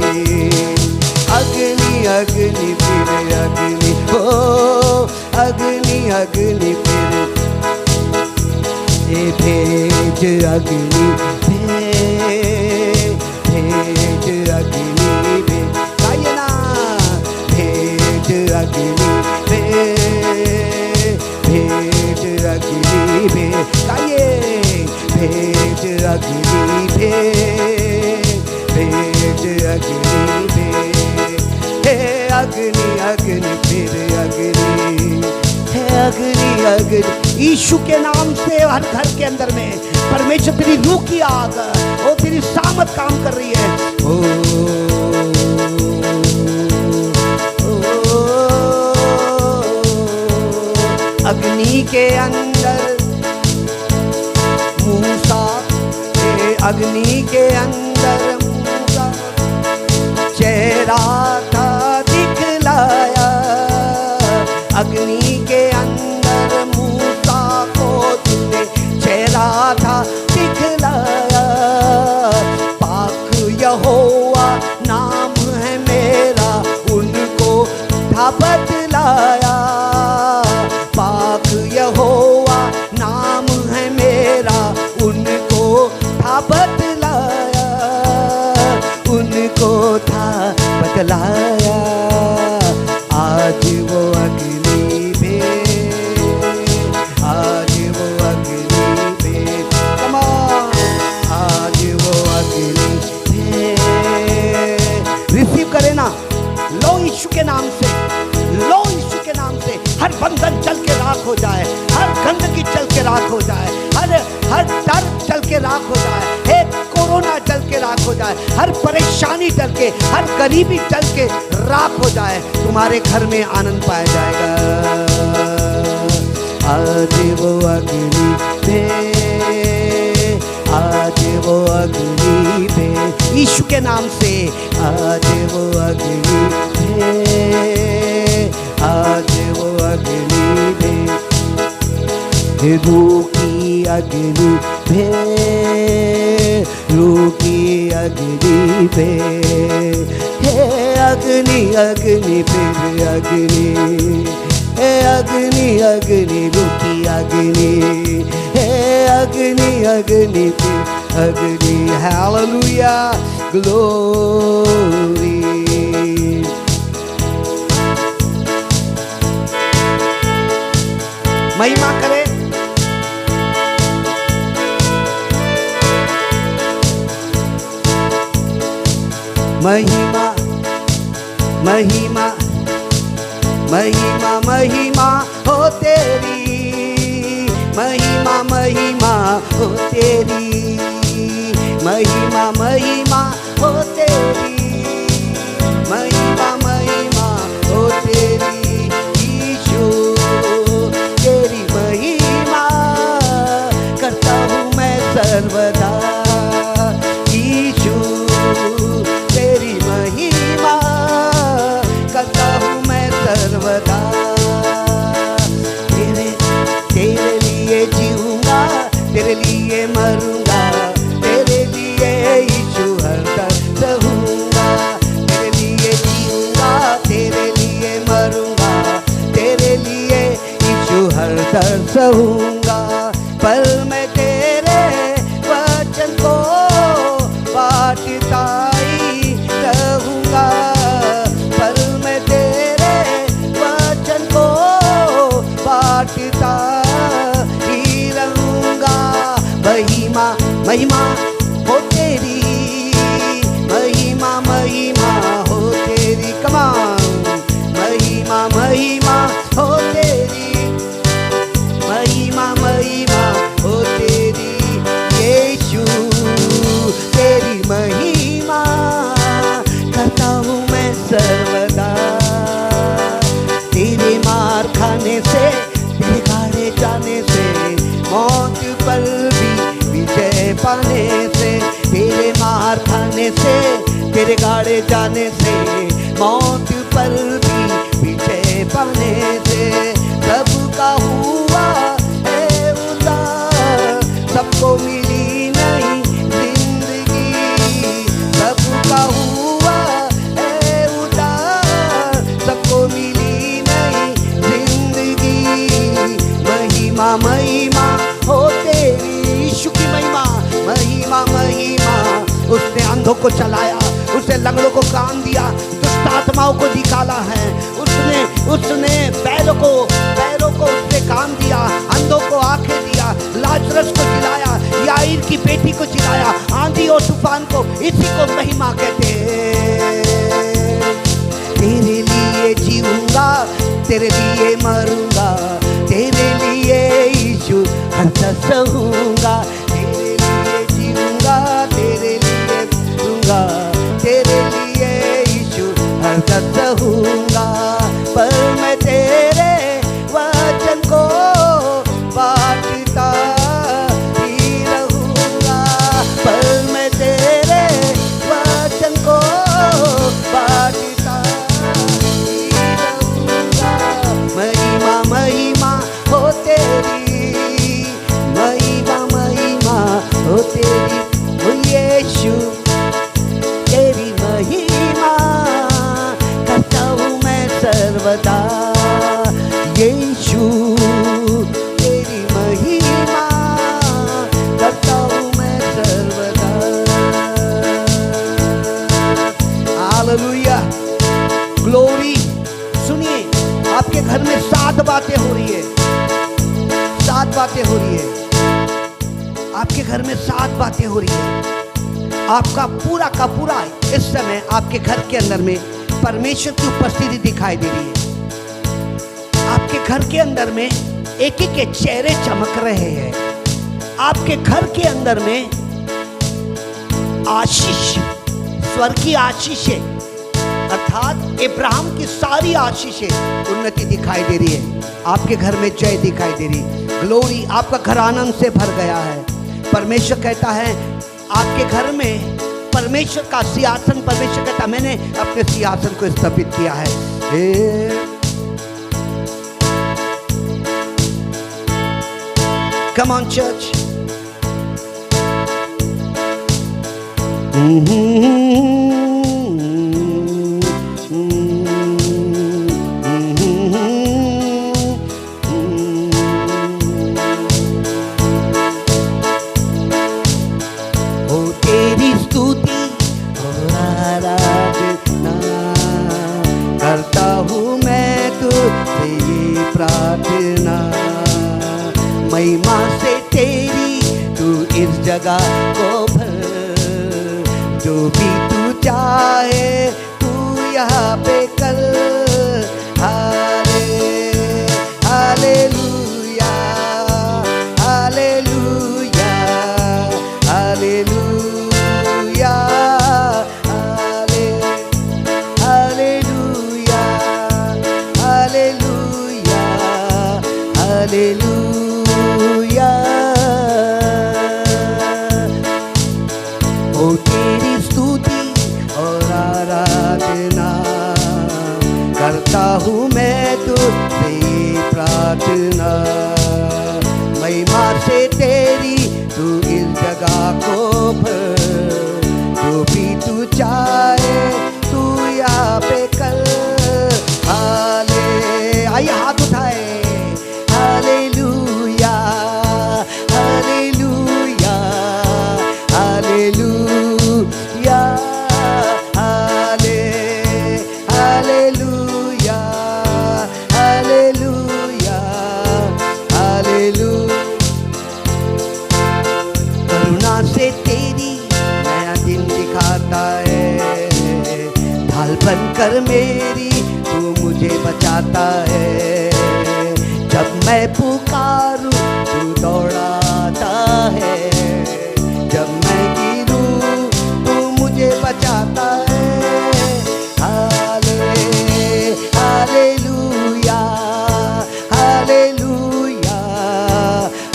अग्नि अग्नि फिर अग्नि, हो अग्नि अग्नि फिर भेज अग्नि भेज अग्नि गाइए ना, भेज अग्नि भेज अग्नि गाइए, भेज अग्नि भेज अग्नि हे अग्नि अग्नि फिर अग्नि, हे अग्नि अग्नि। यीशु के नाम से हर घर के अंदर में परमेश्वर तेरी रूह की आग, वो तेरी सामत काम कर रही है। अग्नि के अंदर मूसा, अग्नि के अंदर मूसा चेहरा था दिखलाया। अग्नि के अंदर मूसा को तूने चेहरा था दिखलाया। पाक यहोवा नाम है मेरा, उनको था बतलाया। पाक यहोवा नाम है मेरा, उनको था बतलाया। उनको था बतलाया। आज वो अग्नि पे, आज वो अग्नि पे, कम ऑन, आज वो अग्नि पे। रिसीव करे ना, लो यीशु के नाम से, लो यीशु के नाम से हर बंधन चल के राख हो जाए, हर गंदगी चल के राख हो जाए, हर डर चल के राख हो जाए, हे कोरोना चल के राख हो जाए, हर परेशानी चल के, हर गरीबी चल के राख हो जाए। तुम्हारे घर में आनंद पाया जाएगा। आज वो अग्नि पे, आज वो अग्नि पे, यीशु के नाम से आज वो अग्नि पे, आज वो अग्नि पे। रूह की अग्नि पे, रूह की अग्नि पे, हे अग्नि अग्नि फिर अग्नि, हे अग्नि अग्नि रूह की अग्नि, हे अग्नि अग्नि फिर अग्नि। Hallelujah, glory. महिमा करे, महिमा महिमा महिमा महिमा हो तेरी, महिमा महिमा हो तेरी, महिमा महिमा हो तेरी, महिमा महिमा हो तेरी। यीशु तेरी महिमा करता हूँ मैं सर्वदा। यीशु तेरी महिमा करता हूँ मैं सर्वदा। तेरे लिए जीऊँगा, तेरे लिए मरूँगा, तेरे लिए यीशु हरदम रहूँगा। तेरे लिए जीऊँगा, तेरे लिए मरूँगा, तेरे लिए यीशु हरदम रहूँगा। पर मैं तेरे वचन को बाँटता ही रहूँगा, पर मैं तेरे वचन को बाँटता ही रहूँगा। महिमा महिमा हो तेरी, महिमा महिमा हो तेरी, कमान। महिमा महिमा हो तेरी, महिमा महिमा हो तेरी। यीशु तेरी महिमा करता हूँ मैं सर्वदा। तेरे मार खाने से, तेरे गाड़े जाने से, मौत पर भी विजय पाने से, तेरे मार खाने से, तेरे गाड़े जाने से, मौत पर भी विजय पाने से। सबका हुआ है उद्धार, सबको मिली नहीं जिंदगी, सबका हुआ है उद्धार, सबको मिली नहीं जिंदगी। महिमा महिमा हो तेरी, यीशु की महिमा, महिमा महिमा। उसने अंधों को चलाया, उसने लंगड़ों को काम दिया, दुष्ट आत्माओं को निकाला है। उसने पैरों को उसने काम दिया, अंधों को आंखें दिया, लाजरस को जिलाया, याईर की बेटी को जिलाया, आंधी और तूफान को, इसी को महिमा कहते हैं। तेरे लिए जीऊंगा, तेरे लिए मरूंगा, तेरे लिए यीशु हंसत रहूंगा, तेरे लिए जीऊंगा, तेरे लिए जीऊंगा, तेरे लिए यीशु हंसत रहूंगा। पर मैं तेरे वचन को बांटता ही रहूंगा, पर मैं तेरे वचन को बांटता ही रहूंगा। महिमा महिमा हो तेरी, महिमा महिमा हो तेरी, ओ यीशु तेरी महिमा करता हूँ मैं सर्वदा। यीशु तेरी महिमा करता हूँ मैं सर्वदा। Hallelujah, glory. सुनिए, आपके घर में 7 बातें हो रही है, 7 बातें हो रही है, आपके घर में 7 बातें हो रही है। आपका पूरा का पूरा इस समय आपके घर के अंदर में परमेश्वर की उपस्थिति दिखाई दे रही है। आपके घर के अंदर में एक एक के चेहरे चमक रहे हैं। आपके घर के अंदर में आशीष, स्वर्ग की आशीषें, अर्थात इब्राहिम की सारी आशीषें, उन्नति दिखाई दे रही है। आपके घर में जय दिखाई दे रही, ग्लोरी। आपका घर आनंद से भर गया है। परमेश्वर कहता है आपके घर में परमेश्वर का सिंहासन, परमेश्वर कहता मैंने अपने सिंहासन को स्थापित किया है। Come on church. तेरी स्तुति और आराधना करता हूँ मैं तुझसे ये प्रार्थना। महिमा से तेरी तू इस जगह को भर, जो भी तू चाहे तू यहाँ पे कर। Hallelujah, hallelujah, hallelujah, hallelujah, hallelujah, hallelujah. ओ तेरी स्तुति और आराधना करता हूँ मैं तुझसे प्रार्थना। महिमा से तेरी तू इस जगह को भर, जो भी तू चाहे तू यहाँ पे कर। आइए हाथ उठाए। Hallelujah, hallelujah, hallelujah, hallelujah, hallelujah, hallelujah. करुणा से तेरी नया दिन दिखाता है, ढाल बनकर मेरी तू मुझे बचाता है। जब मैं पुकारूं तू दौड़ाता है, जब मैं गिरूं तू मुझे बचाता है। Hallelujah, hallelujah, hallelujah,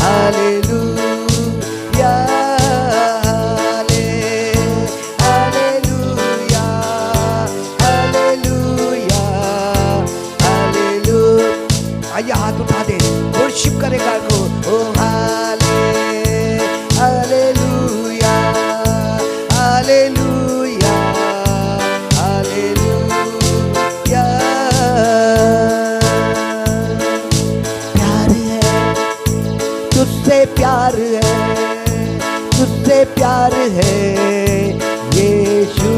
hallelujah, hallelujah, hallelujah. आइए हाथ उठा दे, वर्शिप करेगा को। ओ हालेलुया, हालेलुया, हालेलुया। प्यार है तुझसे, प्यार है तुझसे, प्यार है यीशु।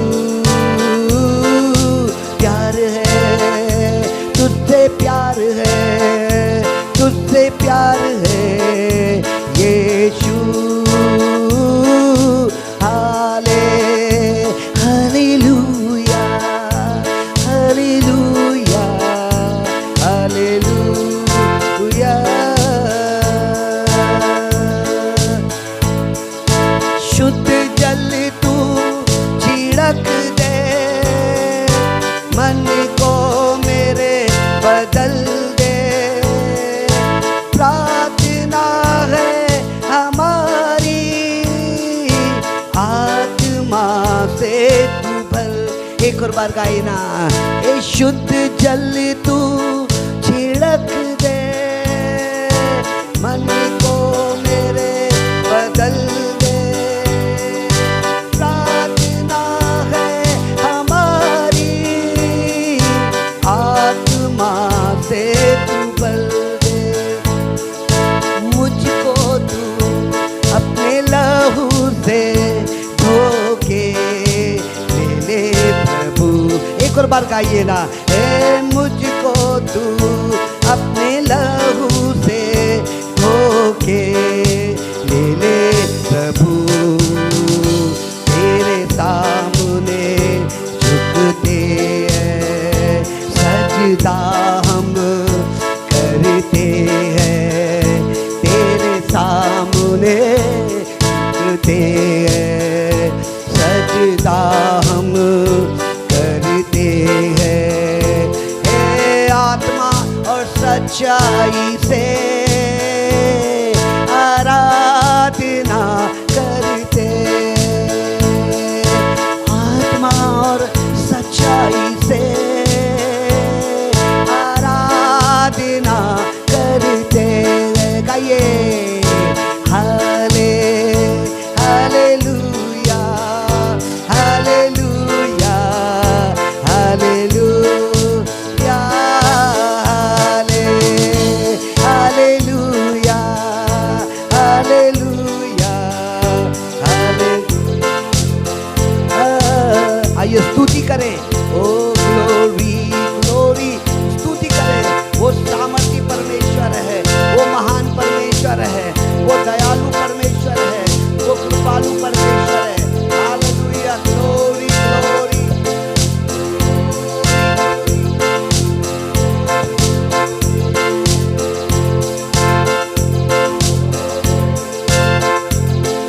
प्यार है तुझसे, प्यार है तुझसे, प्यार है बार गाइए ना। ए शुद्ध जल तू छिड़क दे, मन को मेरे बदल दे। प्रार्थना है हमारी, आत्मा से तू बल दे। मुझको तू अपने लहू से धो के ले ले प्रभु। एक और बार गाइए ना। ए मुझको तू अपने लहू से धो के ले ले प्रभु। तेरे सामने झुकते हैं, सजदा हम करते हैं। तेरे सामने झुकते हैं, सजदा हम करते हैं। हे आत्मा और सच्चाई से आराधना करते। आत्मा और सच्चाई से आराधना करते। गाइए हाले हालेलुया हालेलुया हालेलुया हाले हालेलुया हालेलुया हालेलुया। आइए स्तुति करें। ओ ग्लोरी ग्लोरी, स्तुति करें। वो सामर्थी परमेश्वर है, वो महान परमेश्वर है, वो दयालु परमेश्वर है, वो कृपालु परमेश्वर है। Hallelujah, glory glory.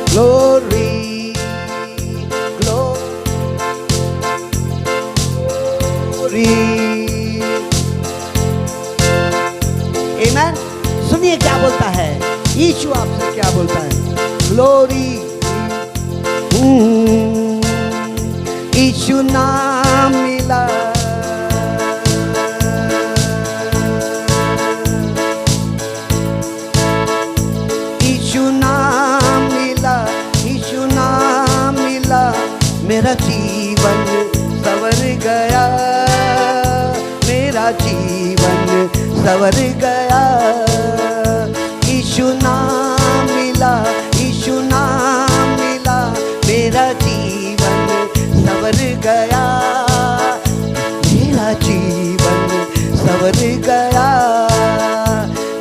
Glory glory. Amen. सुनिए क्या बोलता है यीशु, आपसे क्या बोलता है। ग्लोरी। यीशु नाम मिला, यीशु नाम मिला, यीशु नाम मिला। मेरा जीवन संवर गया, मेरा जीवन संवर गया। यीशु नाम मिला, यीशु नाम मिला। मेरा जीवन संवर गया, मेरा जीवन संवर गया।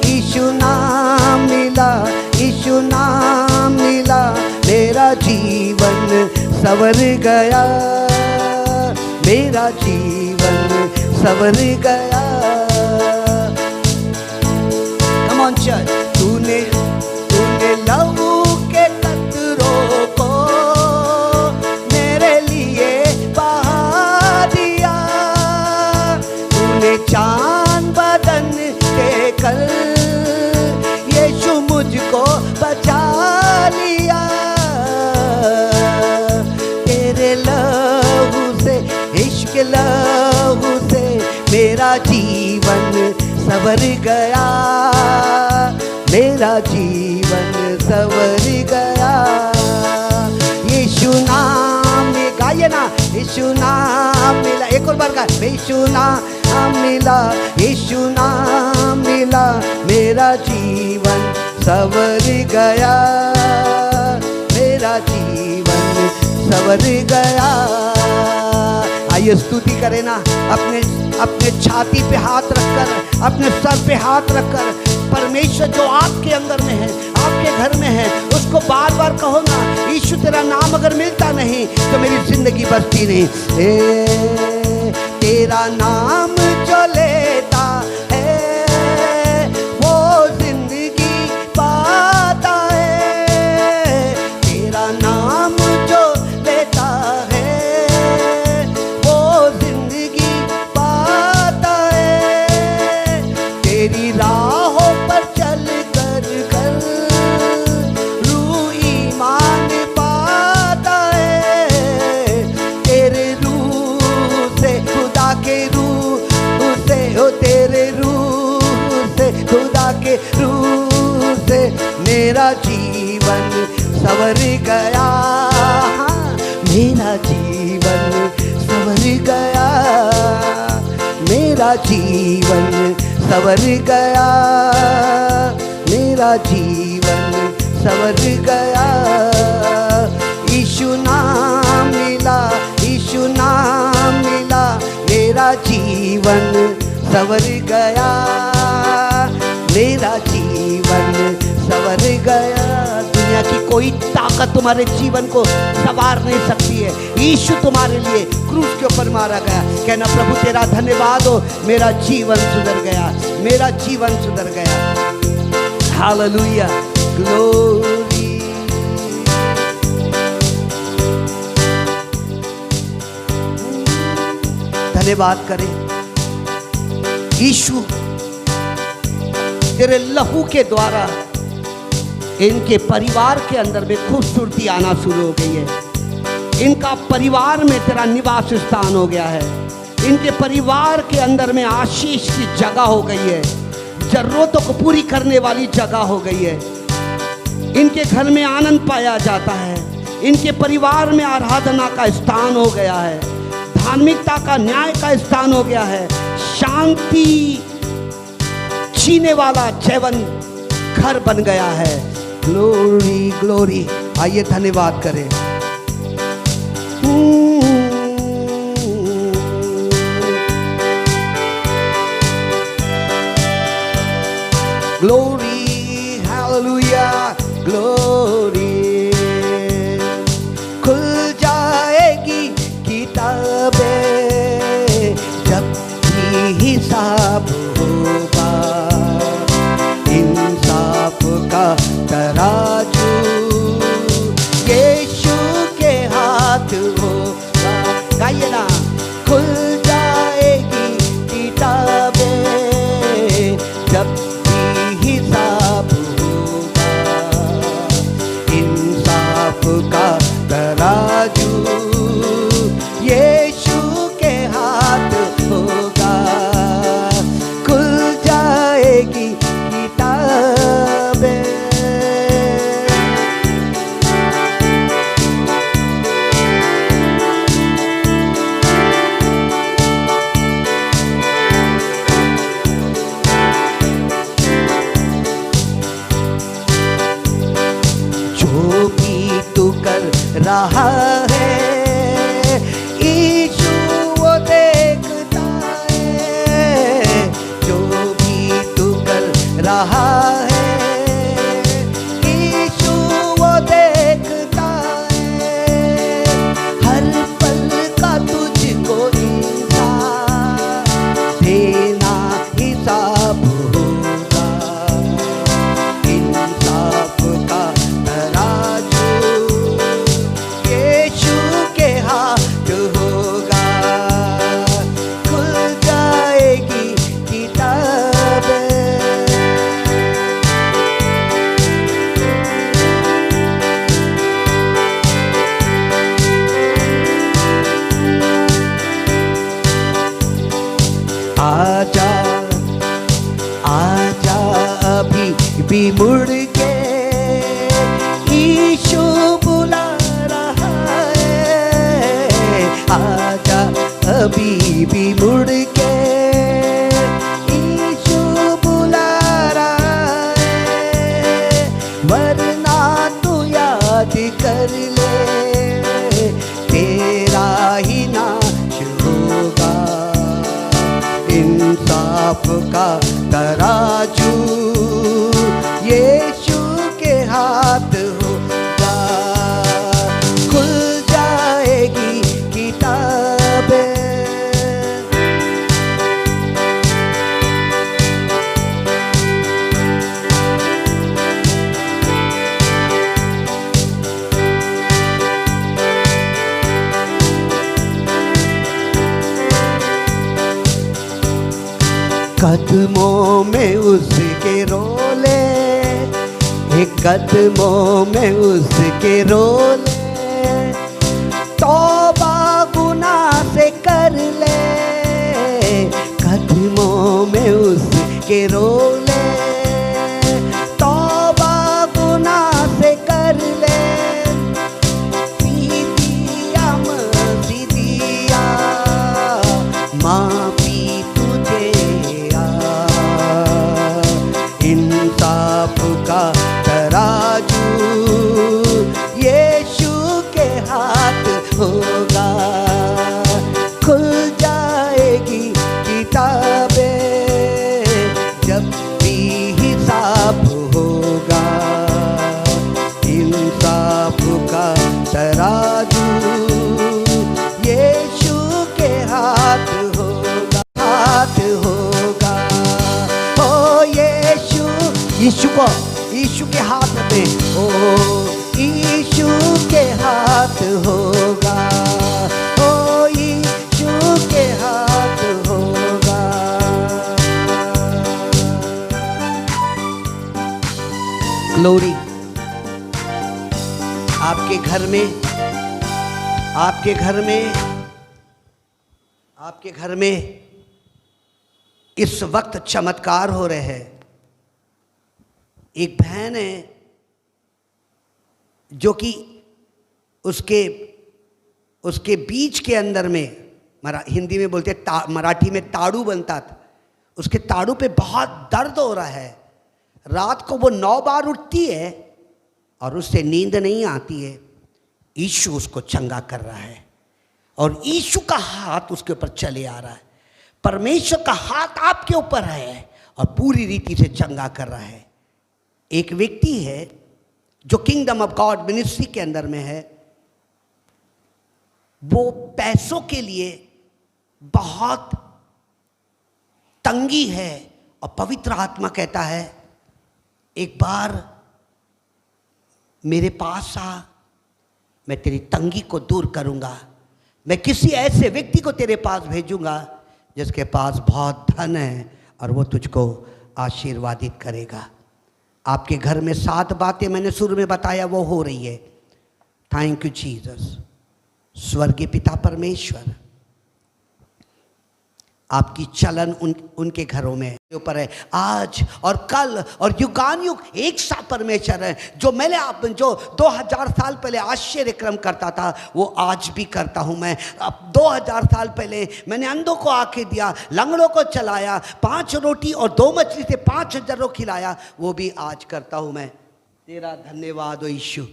यीशु नाम मिला, यीशु नाम मिला। मेरा जीवन संवर गया, मेरा जीवन संवर गया। Come on church। तूने लहू के कतरों को मेरे लिए बहा दिया। तूने चांद बदन के कर यीशु मुझको बचा लिया। तेरे लहू से, इश्क लहू से मेरा जीवन संवर गया, मेरा जीवन संवर गया। यीशु नाम में गाइए ना। यीशु नाम मिला, एक और बार गा। यीशु नाम मिला, यीशु नाम मिला। मेरा जीवन संवर गया, मेरा जीवन संवर गया। आइए स्तुति करें ना। अपने छाती पे हाथ रखकर, अपने सर पे हाथ रखकर परमेश्वर जो आपके अंदर में है, आपके घर में है, उसको बार बार कहो ना। यीशु तेरा नाम अगर मिलता नहीं तो मेरी जिंदगी बचती नहीं। तेरा नाम जो लेता है वो जिंदगी पाता है। तेरा नाम जो लेता है वो जिंदगी पाता है। तेरी राहों पर चल कर रूह ईमान पाता है। तेरे रूह से रूह से मेरा जीवन संवर गया, मेरा जीवन संवर गया, मेरा जीवन संवर गया, मेरा जीवन संवर गया। यीशु नाम मिला, यीशु नाम मिला, मेरा जीवन संवर गया, मेरा जीवन संवर गया। दुनिया की कोई ताकत तुम्हारे जीवन को संवार नहीं सकती है। यीशु तुम्हारे लिए क्रूस के ऊपर मारा गया। कहना प्रभु तेरा धन्यवाद हो, मेरा जीवन सुधर गया, मेरा जीवन सुधर गया। Hallelujah, glory. धन्यवाद करें यीशु, तेरे लहू के द्वारा इनके परिवार के अंदर में खूबसूरती आना शुरू हो गई है। इनका परिवार में तेरा निवास स्थान हो गया है। इनके परिवार के अंदर में आशीष की जगह हो गई है, जरूरतों को पूरी करने वाली जगह हो गई है। इनके घर में आनंद पाया जाता है। इनके परिवार में आराधना का स्थान हो गया है, धार्मिकता का, न्याय का स्थान हो गया है। शांति जीने वाला जीवन घर बन गया है। Glory glory. आइए धन्यवाद करें। Glory, hallelujah, glory. खुल जाएगी किताबें जब भी हिसाब होगा, इंसाफ का तराजू यीशु के हाथ होगा। गाइए ना। खुल जाएगी किताबें जब भी हिसाब होगा, इंसाफ का तराजू यीशु के हाथ होगा। खुल जाएगी किताबें। जो भी तू कर रहा है यीशु वो देखता है। जो भी तू कर रहा है यीशु वो देखता है। हर पल का तुझको इंसाफ देना हिसाब होगा, इंसाफ का तराजू यीशु के हाथ होगा। खुल जाएगी किताबें। आजा आजा अभी भी मुड़ के यीशु बुला रहा है। आजा अभी भी मुड़ के यीशु बुला रहा है। वरना तू याद कर ले तेरा ही नाश होगा, इंसाफ का तराजू यीशु के हाथ होगा। खुल जाएगी किताबें। कदमों में उसके रोले, एक कदमों में उसके रोले। तौबा गुनाह से कर ले, कदमों में उसके रोले। यीशु के हाथ में, ओ यीशु के हाथ होगा, ओ यीशु के हाथ होगा। ग्लोरी। आपके घर में, आपके घर में, आपके घर में इस वक्त चमत्कार हो रहे हैं। एक बहन है जो कि उसके बीच के अंदर में, हिंदी में बोलते मराठी में ताड़ू बनता था, उसके ताड़ू पे बहुत दर्द हो रहा है। रात को वो 9 बार उठती है और उससे नींद नहीं आती है। यीशु उसको चंगा कर रहा है और यीशु का हाथ उसके ऊपर चले आ रहा है। परमेश्वर का हाथ आपके ऊपर है और पूरी रीति से चंगा कर रहा है। एक व्यक्ति है जो किंगडम ऑफ गॉड मिनिस्ट्री के अंदर में है, वो पैसों के लिए बहुत तंगी है और पवित्र आत्मा कहता है एक बार मेरे पास आ, मैं तेरी तंगी को दूर करूंगा। मैं किसी ऐसे व्यक्ति को तेरे पास भेजूंगा जिसके पास बहुत धन है और वो तुझको आशीर्वादित करेगा। आपके घर में 7 बातें मैंने शुरू में बताया वो हो रही है। Thank you Jesus. स्वर्गीय पिता परमेश्वर, आपकी चलन उनके घरों में ऊपर है आज और कल और युगान युग एक सा परमेश्वर है। जो 2000 साल पहले आश्चर्य क्रम करता था वो आज भी करता हूँ मैं। अब 2000 साल पहले मैंने अंधों को आंखें दिया, लंगड़ों को चलाया, 5 रोटी और 2 मछली से 5000 को खिलाया, वो भी आज करता हूँ मैं। तेरा धन्यवाद ओ यीशु,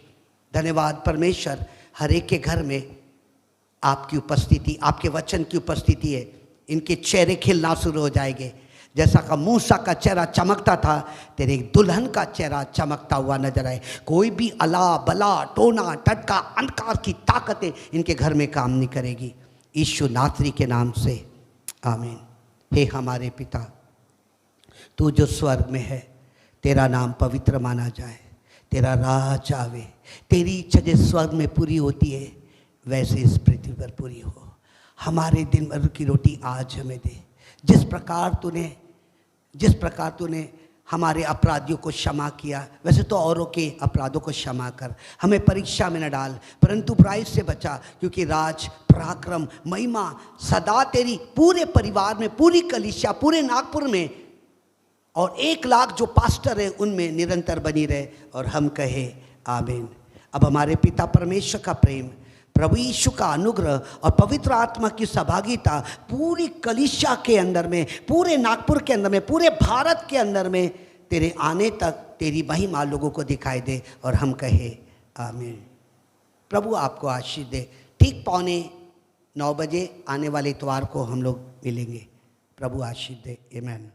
धन्यवाद परमेश्वर। हर एक के घर में आपकी उपस्थिति, आपके वचन की उपस्थिति है। इनके चेहरे खिलना शुरू हो जाएंगे। जैसा का मूसा का चेहरा चमकता था, तेरे दुल्हन का चेहरा चमकता हुआ नजर आए। कोई भी अला बला टोना टटका अंधकार की ताकतें इनके घर में काम नहीं करेगी। यीशु नासरी के नाम से आमीन। हे हमारे पिता, तू जो स्वर्ग में है, तेरा नाम पवित्र माना जाए, तेरा राज आवे, तेरी इच्छा जैसे स्वर्ग में पूरी होती है वैसे इस पृथ्वी पर पूरी हो। हमारे दिन भर की रोटी आज हमें दे। जिस प्रकार तूने हमारे अपराधियों को क्षमा किया, वैसे तो औरों के अपराधों को क्षमा कर। हमें परीक्षा में न डाल, परंतु बुराई से बचा, क्योंकि राज, पराक्रम, महिमा सदा तेरी, पूरे परिवार में, पूरी कलीसिया, पूरे नागपुर में और 1 लाख जो पास्टर है उनमें निरंतर बनी रहे। और हम कहे आमीन। अब हमारे पिता परमेश्वर का प्रेम, प्रभु यीशु का अनुग्रह और पवित्र आत्मा की सहभागिता पूरी कलीसिया के अंदर में, पूरे नागपुर के अंदर में, पूरे भारत के अंदर में तेरे आने तक तेरी महिमा लोगों को दिखाई दे। और हम कहे आमीन। प्रभु आपको आशीष दे। ठीक 8:45 बजे आने वाले इतवार को हम लोग मिलेंगे। प्रभु आशीष दे। आमीन।